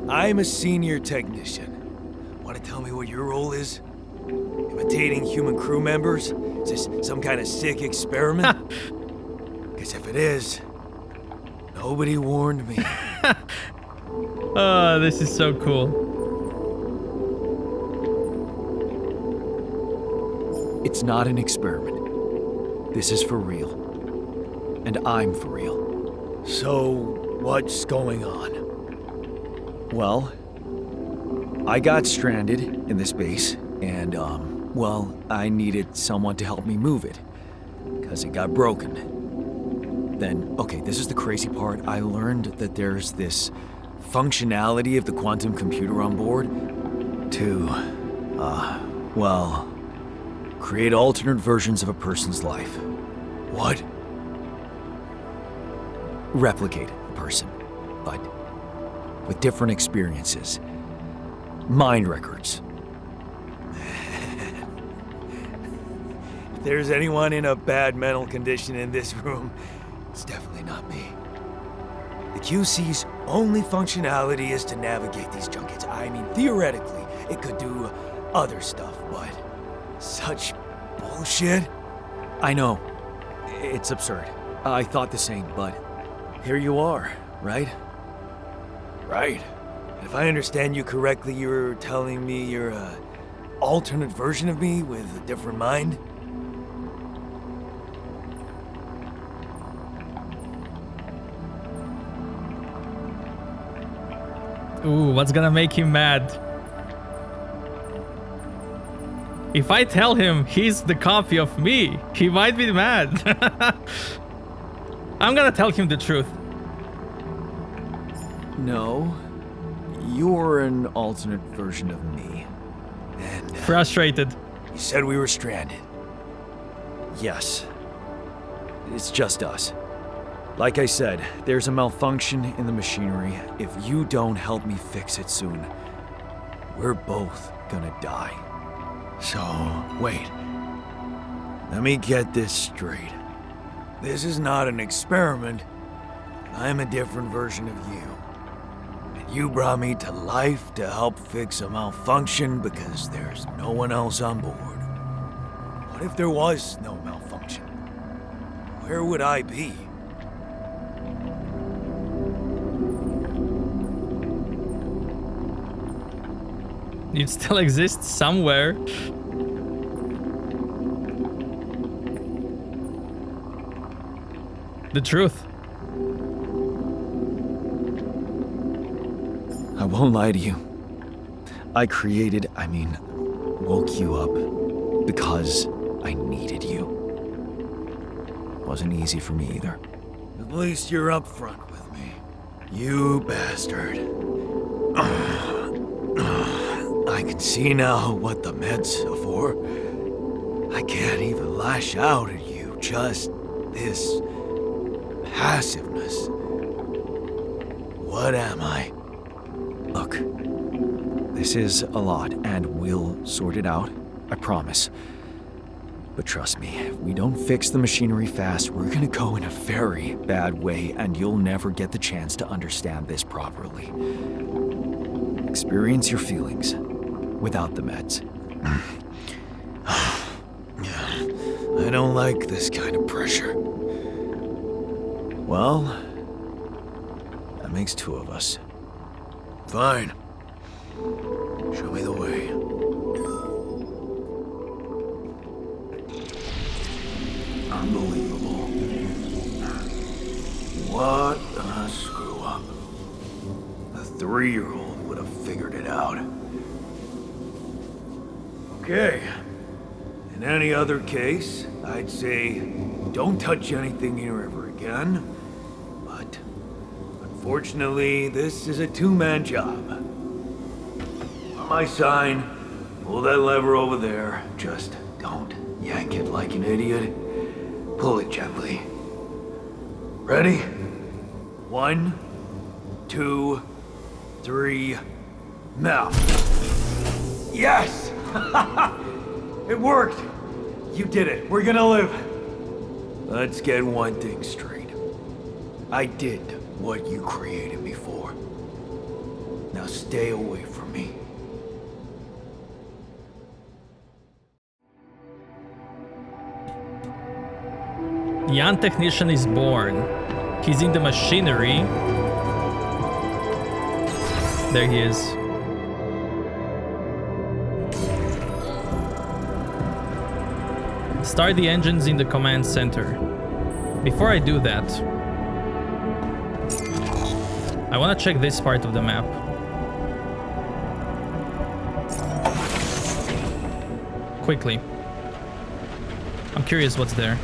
I'm a senior technician. Want to tell me what your role is? Imitating human crew members? Is this some kind of sick experiment? Because if it is, nobody warned me. Oh, this is so cool. It's not an experiment. This is for real. And I'm for real. So, what's going on? Well, I got stranded in this base, and, I needed someone to help me move it, because it got broken. Then, okay, this is the crazy part. I learned that there's this functionality of the quantum computer on board to, create alternate versions of a person's life. What? Replicate a person, but with different experiences. Mind records. If there's anyone in a bad mental condition in this room, it's definitely not me. The QC's only functionality is to navigate these junkets. I mean, theoretically, it could do other stuff, but such bullshit? I know. It's absurd. I thought the same, but here you are, right? Right. If I understand you correctly, you're telling me you're a alternate version of me with a different mind? Ooh, what's gonna make him mad? If I tell him he's the copy of me, he might be mad. I'm gonna tell him the truth. No, you're an alternate version of me. And Frustrated. you said we were stranded. Yes. It's just us. Like I said, there's a malfunction in the machinery. If you don't help me fix it soon, we're both gonna die. So, wait. Let me get this straight. This is not an experiment. I'm a different version of you. And you brought me to life to help fix a malfunction because there's no one else on board. What if there was no malfunction? Where would I be? You'd still exist somewhere. The truth. I won't lie to you. Woke you up because I needed you. Wasn't easy for me either. At least you're upfront with me. You bastard. I can see now what the meds are for. I can't even lash out at you, just this passiveness. What am I? Look, this is a lot, and we'll sort it out, I promise. But trust me, if we don't fix the machinery fast, we're gonna go in a very bad way, and you'll never get the chance to understand this properly. Experience your feelings without the meds. I don't like this kind of pressure. Well, that makes two of us. Fine. Show me the way. Unbelievable. What a screw up. A 3-year-old would have figured it out. Okay. In any other case, I'd say don't touch anything here ever again. But unfortunately, this is a two-man job. On my sign, pull that lever over there. Just don't yank it like an idiot. Pull it gently. Ready? 1, 2, 3, now. Yes! It worked! You did it. We're gonna live. Let's get one thing straight. I did what you created me for. Now stay away from me. Young technician is born. He's in the machinery. There he is. Start the engines in the command center. Before I do that, I want to check this part of the map. Quickly. I'm curious what's there.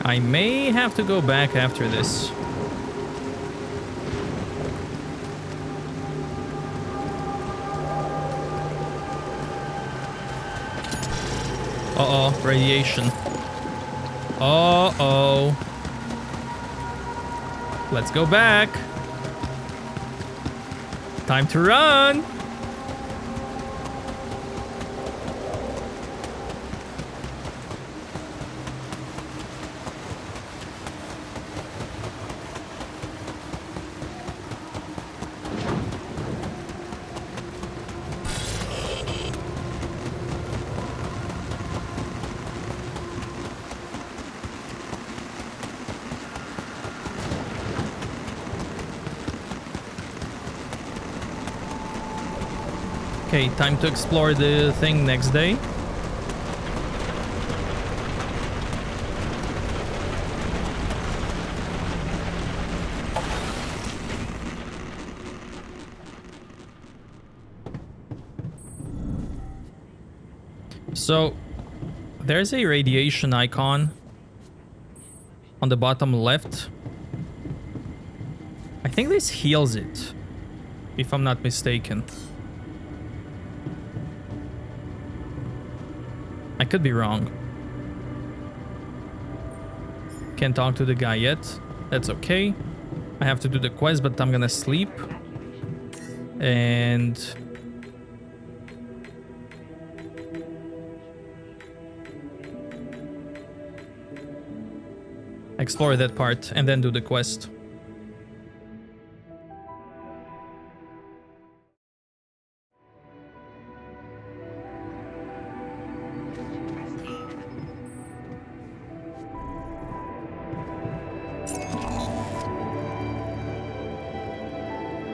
I may have to go back after this. Uh-oh, radiation. Uh-oh. Let's go back. Time to run. Okay, time to explore the thing next day. So, there's a radiation icon on the bottom left. I think this heals it, if I'm not mistaken. I could be wrong. Can't talk to the guy yet. That's okay. I have to do the quest, but I'm gonna sleep. And... explore that part and then do the quest.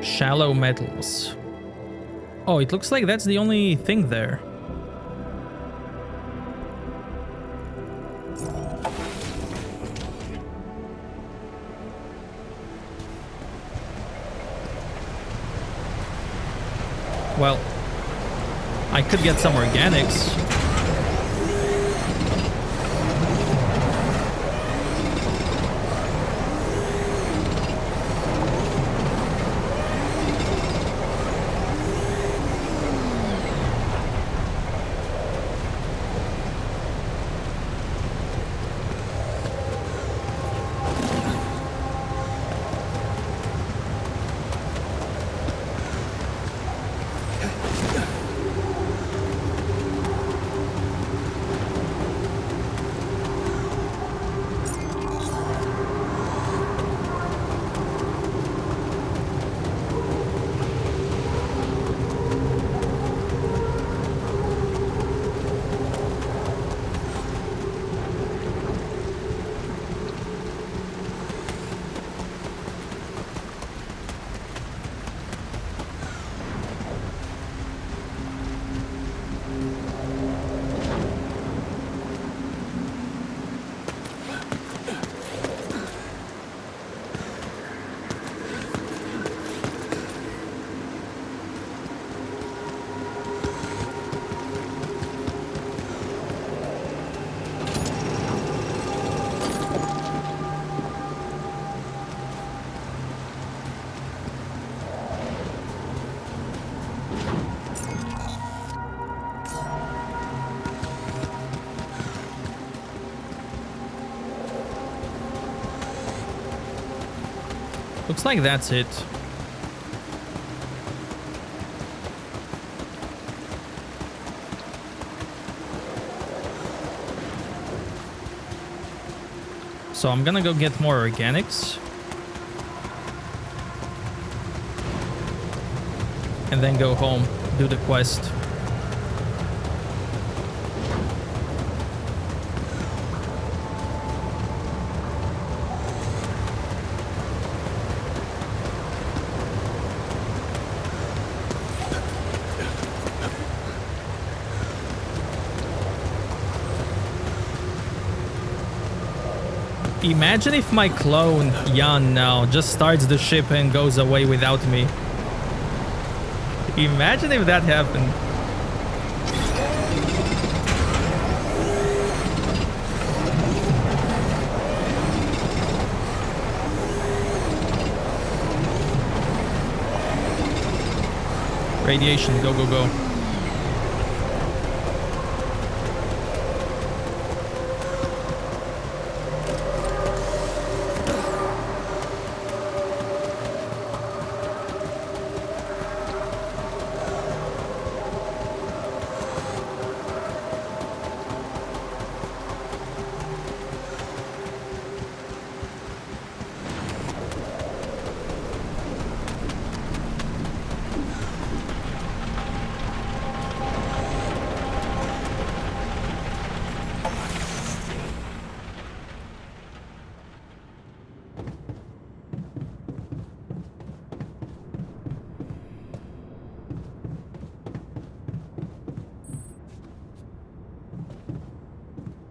Shallow metals. Oh, it looks like that's the only thing there. Well, I could get some organics. Looks like that's it. So I'm gonna go get more organics. And then go home, do the quest. Imagine if my clone, Jan, now just starts the ship and goes away without me. Imagine if that happened. Radiation, go, go, go.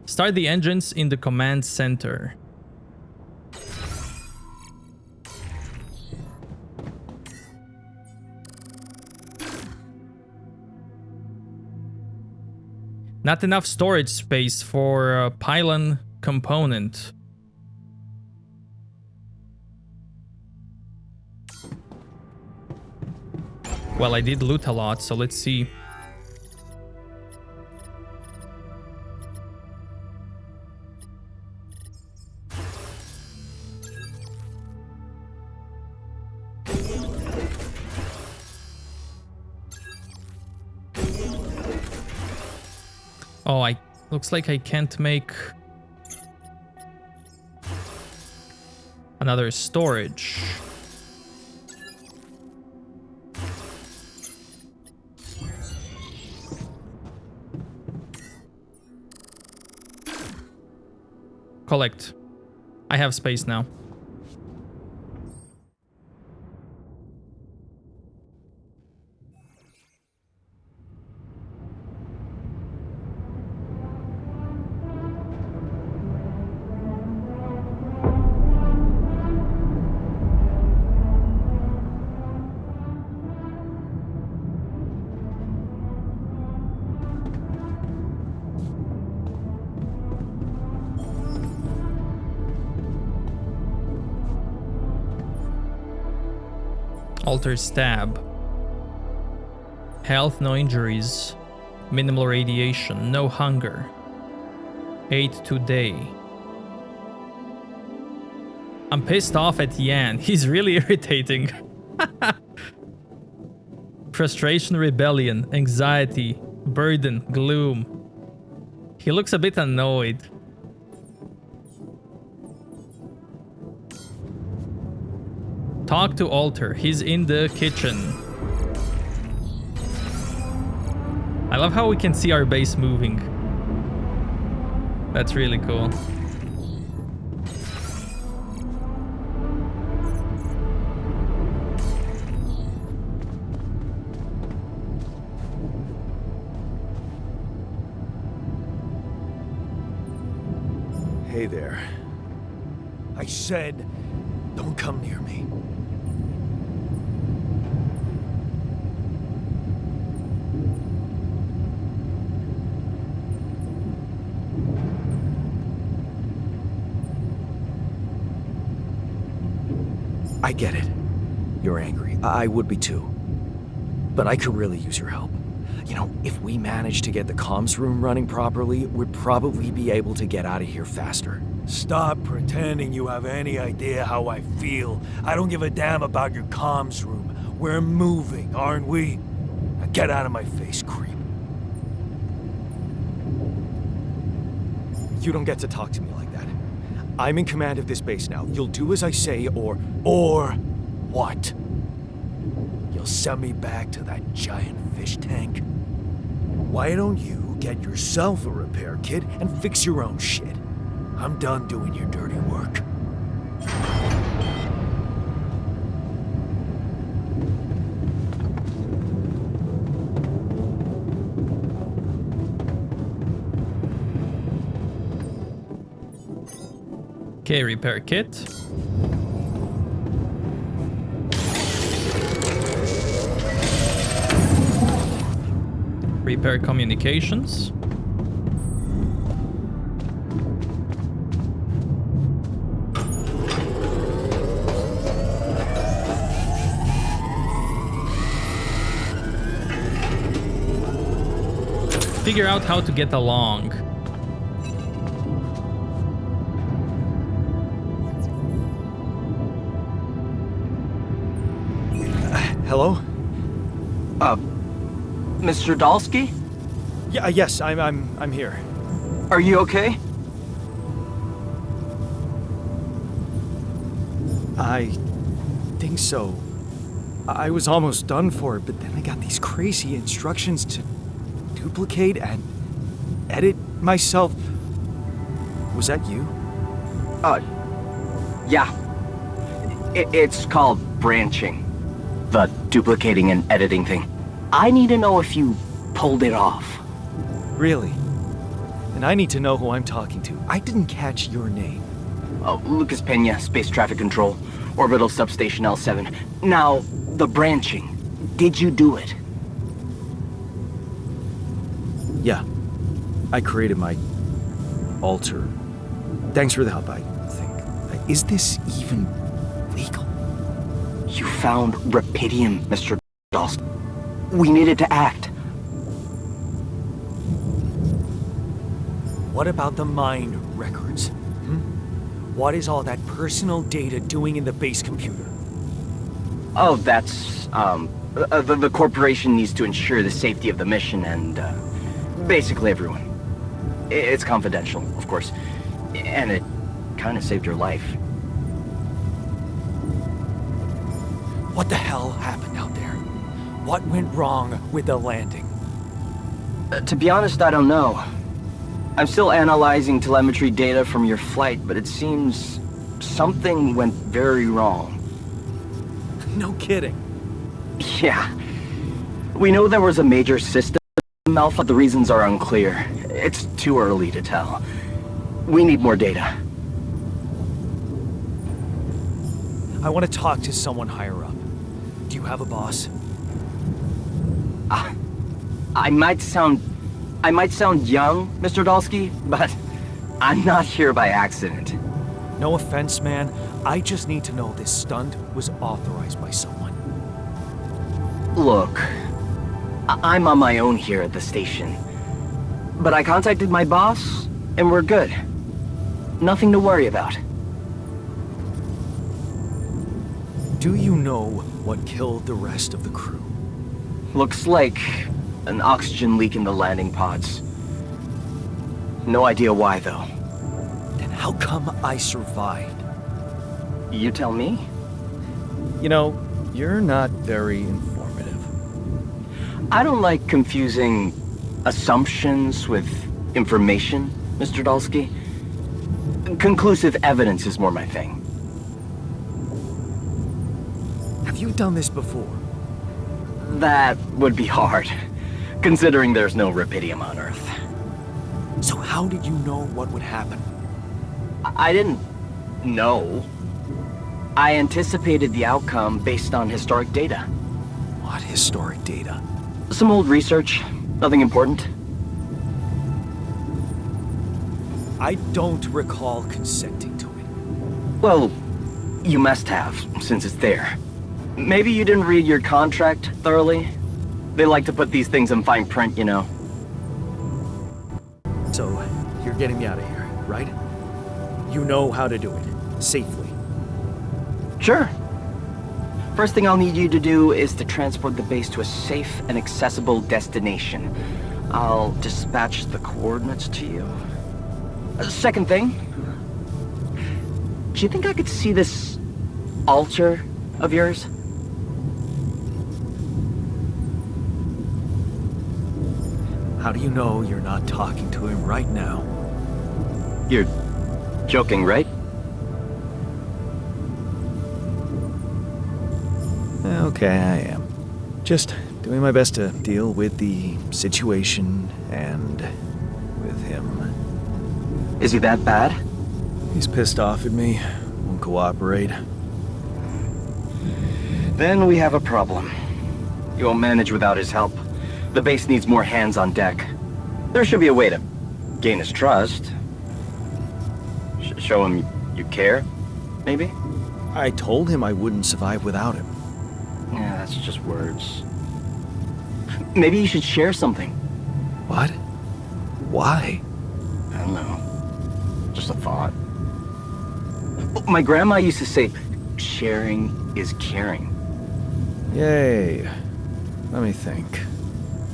Start the engines in the command center. Not enough storage space for a pylon component. Well, I did loot a lot, so let's see. Oh, looks like I can't make another storage. Collect. I have space now. Alter stab. Health, no injuries. Minimal radiation, no hunger. 8 today. I'm pissed off at Yan. He's really irritating. Frustration, rebellion, anxiety, burden, gloom. He looks a bit annoyed. Talk to Alter. He's in the kitchen. I love how we can see our base moving. That's really cool. Hey there. I said, don't come near me. I get it. You're angry. I would be too. But I could really use your help. You know, if we manage to get the comms room running properly, we'd probably be able to get out of here faster. Stop pretending you have any idea how I feel. I don't give a damn about your comms room. We're moving, aren't we? Now get out of my face, creep. You don't get to talk to me like that. I'm in command of this base now. You'll do as I say, or what? You'll send me back to that giant fish tank? Why don't you get yourself a repair kit and fix your own shit? I'm done doing your dirty work. Okay, repair kit. Repair communications. figure out how to get along. Hello? Mr. Dalsky? Yeah, yes, I'm here. Are you okay? I think so. I was almost done for, but then I got these crazy instructions to duplicate and edit myself. Was that you? Yeah. It's called branching. The duplicating and editing thing. I need to know if you pulled it off. Really? And I need to know who I'm talking to. I didn't catch your name. Oh, Lucas Pena, Space Traffic Control, Orbital Substation L7. Now, the branching. Did you do it? Yeah. I created my alter. Thanks for the help, I think. Is this even legal? You found Rapidium, Mr. Dalsky. We needed to act. What about the mind records? What is all that personal data doing in the base computer? Oh, that's, the corporation needs to ensure the safety of the mission and, basically everyone. It's confidential, of course. And it kind of saved your life. What the hell happened out there? What went wrong with the landing? To be honest, I don't know. I'm still analyzing telemetry data from your flight, but it seems something went very wrong. No kidding. Yeah. We know there was a major system malfunction. The reasons are unclear. It's too early to tell. We need more data. I want to talk to someone higher up. Do you have a boss? I might sound young, Mr. Dalsky, but I'm not here by accident. No offense, man. I just need to know this stunt was authorized by someone. Look, I'm on my own here at the station. But I contacted my boss, and we're good. Nothing to worry about. Do you know what killed the rest of the crew? Looks like an oxygen leak in the landing pods. No idea why, though. Then how come I survived? You tell me? You know, you're not very informative. I don't like confusing assumptions with information, Mr. Dalsky. Conclusive evidence is more my thing. Have you done this before? That would be hard, considering there's no Rapidium on Earth. So how did you know what would happen? I didn't know. I anticipated the outcome based on historic data. What historic data? Some old research, nothing important. I don't recall consenting to it. Well, you must have, since it's there. Maybe you didn't read your contract thoroughly? They like to put these things in fine print, you know. So, you're getting me out of here, right? You know how to do it, safely. Sure. First thing I'll need you to do is to transport the base to a safe and accessible destination. I'll dispatch the coordinates to you. Second thing, do you think I could see this altar of yours? How do you know you're not talking to him right now? You're joking, right? Okay, I am. Just doing my best to deal with the situation and with him. Is he that bad? He's pissed off at me, won't cooperate. Then we have a problem. You won't manage without his help. The base needs more hands on deck. There should be a way to gain his trust. Show him you care, maybe? I told him I wouldn't survive without him. Yeah, that's just words. Maybe you should share something. What? Why? I don't know. Just a thought. My grandma used to say, sharing is caring. Yay. Let me think.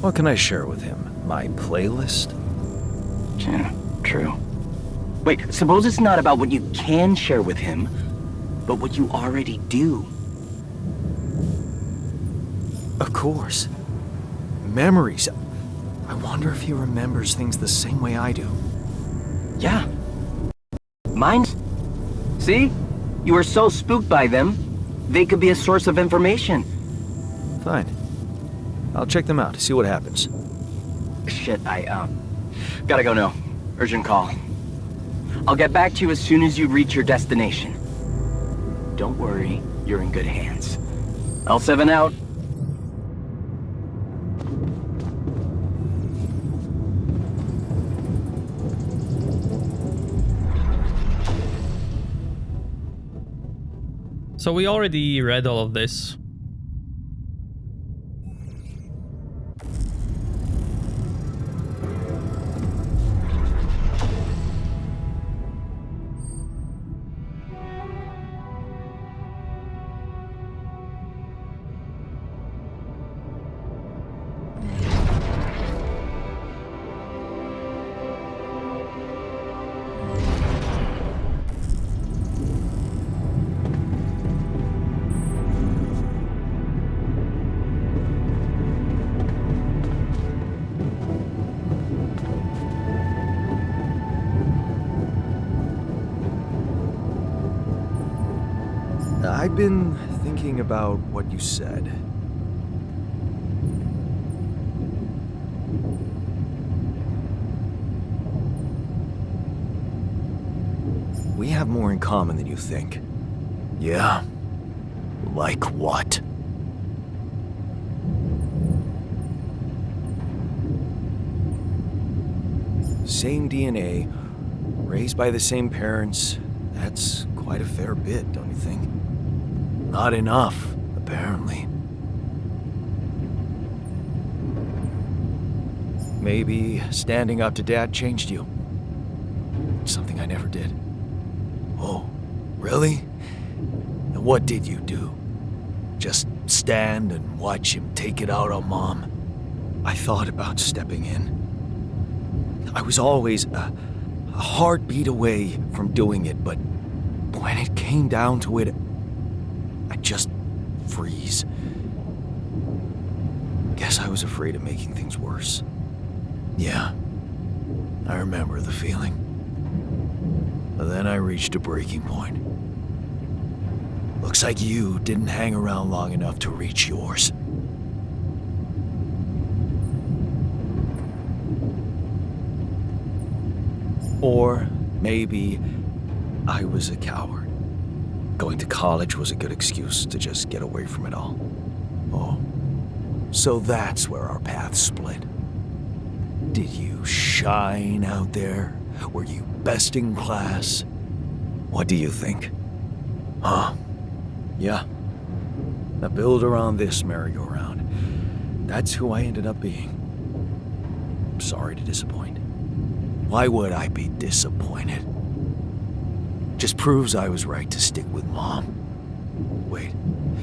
What can I share with him? My playlist? Yeah, true. Wait, suppose it's not about what you can share with him, but what you already do. Of course. Memories. I wonder if he remembers things the same way I do. Yeah. Mine's... See? You were so spooked by them, they could be a source of information. Fine. I'll check them out, see what happens. Shit, gotta go now. Urgent call. I'll get back to you as soon as you reach your destination. Don't worry, you're in good hands. L7 out. So we already read all of this. I've been thinking about what you said. We have more in common than you think. Yeah? Like what? Same DNA, raised by the same parents. That's quite a fair bit, don't you think? Not enough, apparently. Maybe standing up to Dad changed you. Something I never did. Oh, really? And what did you do? Just stand and watch him take it out on Mom? I thought about stepping in. I was always a heartbeat away from doing it, but when it came down to it, I'd just freeze. Guess I was afraid of making things worse. Yeah, I remember the feeling. But then I reached a breaking point. Looks like you didn't hang around long enough to reach yours. Or maybe I was a coward. Going to college was a good excuse to just get away from it all. Oh, so that's where our paths split. Did you shine out there? Were you best in class? What do you think? Huh? Yeah. Now build around this merry-go-round. That's who I ended up being. Sorry to disappoint. Why would I be disappointed? Just proves I was right to stick with Mom. Wait,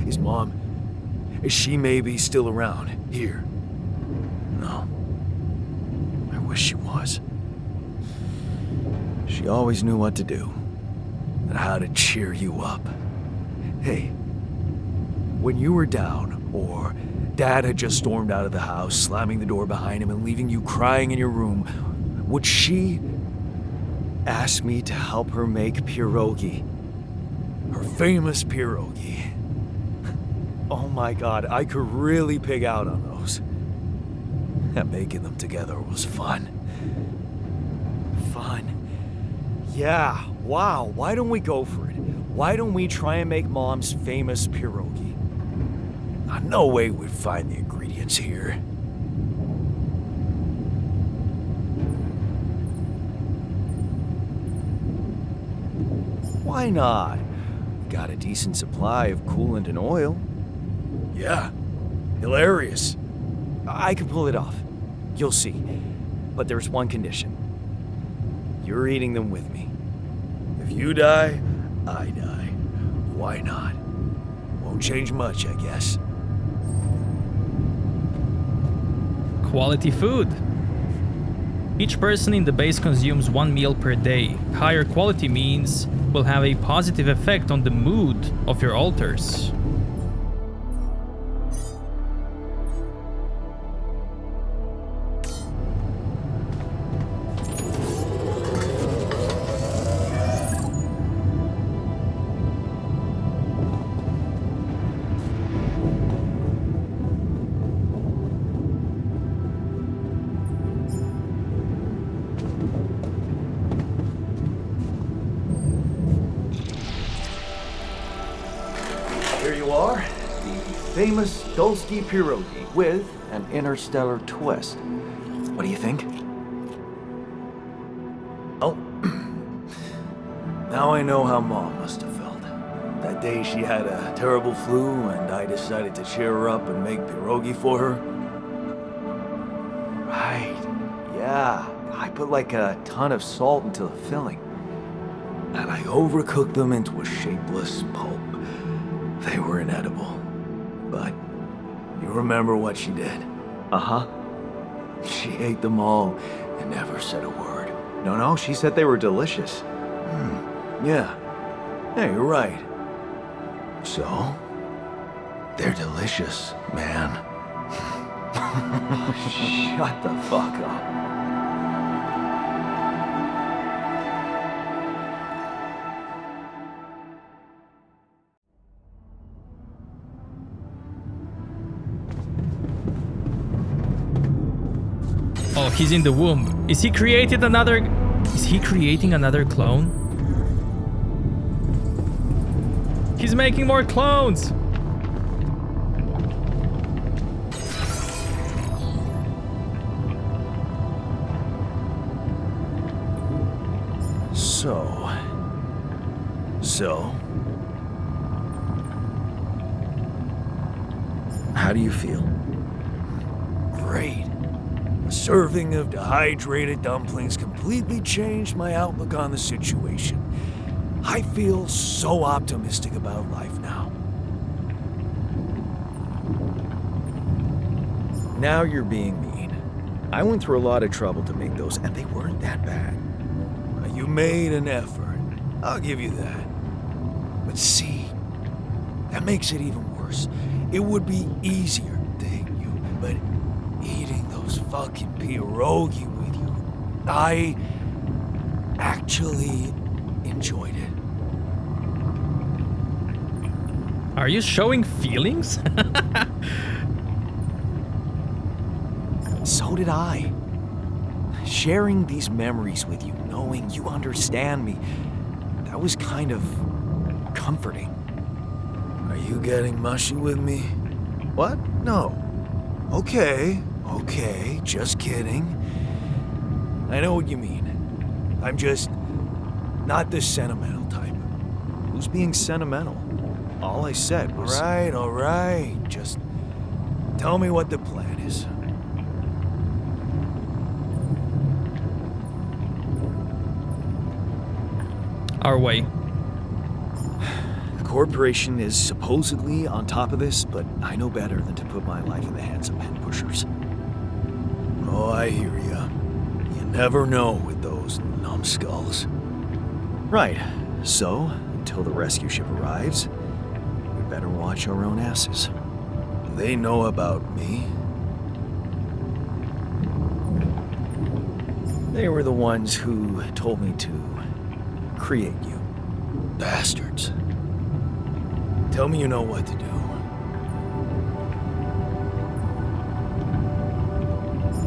is she maybe still around here? No. I wish she was. She always knew what to do and how to cheer you up. Hey, when you were down, or Dad had just stormed out of the house, slamming the door behind him and leaving you crying in your room, would she ask me to help her make pierogi? Her famous pierogi. Oh my God, I could really pig out on those. And making them together was fun. Fun. Yeah, wow, why don't we go for it? Why don't we try and make Mom's famous pierogi? No way we'd find the ingredients here. Why not? Got a decent supply of coolant and oil. Yeah, hilarious. I can pull it off. You'll see. But there's one condition. You're eating them with me. If you die, I die. Why not? Won't change much, I guess. Quality food. Each person in the base consumes 1 meal per day. Higher quality means will have a positive effect on the mood of your alters. Here you are, the famous Dulski pierogi with an interstellar twist. What do you think? Oh. Now I know how Mom must have felt. That day she had a terrible flu and I decided to cheer her up and make pierogi for her. Right, yeah. I put like a ton of salt into the filling. And I overcooked them into a shapeless pulp. They were inedible. But you remember what she did? Uh-huh. She ate them all and never said a word. No, she said they were delicious. Yeah. Yeah, you're right. So, they're delicious, man. Shut the fuck up. Oh, he's in the womb. Is he creating another clone? He's making more clones. So, how do you feel? Great. A serving of dehydrated dumplings completely changed my outlook on the situation. I feel so optimistic about life now. Now you're being mean. I went through a lot of trouble to make those, and they weren't that bad. You made an effort. I'll give you that. But see, that makes it even worse. It would be easier to hate you, but eating those fucking pierogi with you, I actually enjoyed it. Are you showing feelings? So did I. Sharing these memories with you, knowing you understand me, that was kind of comforting. Are you getting mushy with me? What? No. Okay, just kidding. I know what you mean. I'm just not the sentimental type. Who's being sentimental? All I said was... All right. Just tell me what the plan is. Our way. The corporation is supposedly on top of this, but I know better than to put my life in the hands of pen pushers. Oh, I hear ya. You never know with those numbskulls. Right. So, until the rescue ship arrives, we better watch our own asses. They know about me. They were the ones who told me to create you. Bastards. Tell me you know what to do.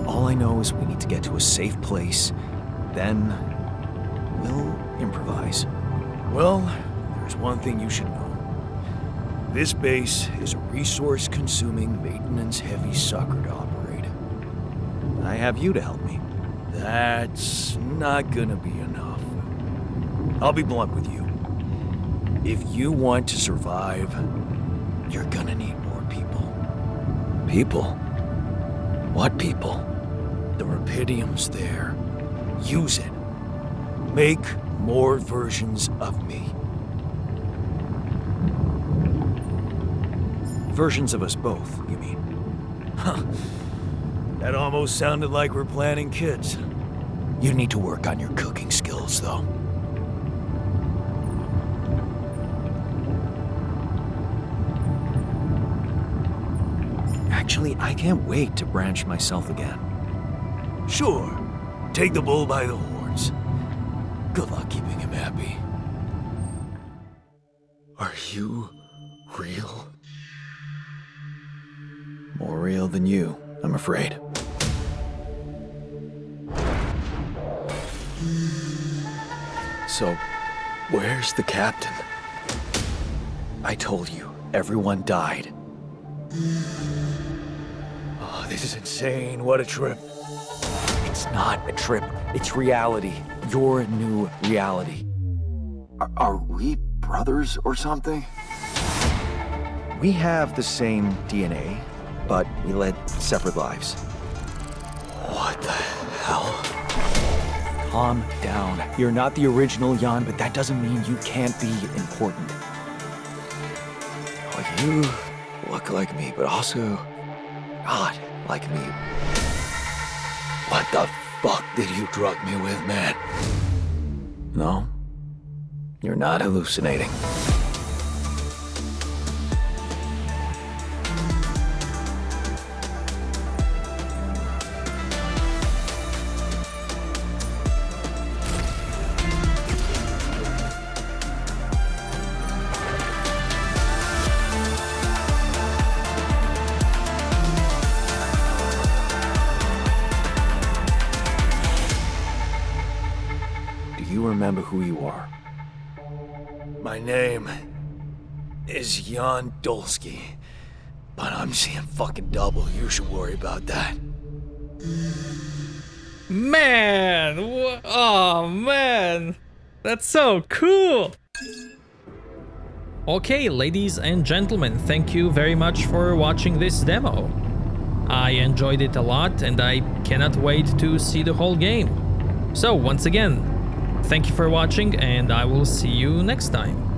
All I know is we need to get to a safe place, then we'll improvise. Well, there's one thing you should know. This base is a resource-consuming, maintenance-heavy sucker to operate. I have you to help me. That's not gonna be enough. I'll be blunt with you. If you want to survive, you're gonna need more people. People? What people? The Rapidium's there. Use it. Make more versions of me. Versions of us both, you mean? Huh. That almost sounded like we're planning kids. You need to work on your cooking skills, though. Actually, I can't wait to branch myself again. Sure. Take the bull by the horns. Good luck keeping him happy. Are you real? More real than you, I'm afraid. So, where's the captain? I told you, everyone died. Oh, this is insane. What a trip. It's not a trip. It's reality. Your new reality. Are we brothers or something? We have the same DNA, but we led separate lives. What the hell? Calm down. You're not the original Jan, but that doesn't mean you can't be important. Oh, you look like me, but also not like me. What the fuck did you drug me with, man? No, you're not hallucinating. You remember who you are. My name is Jan Dolsky, but I'm seeing fucking double. You should worry about that. Man! Oh, man! That's so cool! Okay, ladies and gentlemen, thank you very much for watching this demo. I enjoyed it a lot and I cannot wait to see the whole game. So, once again, thank you for watching and I will see you next time.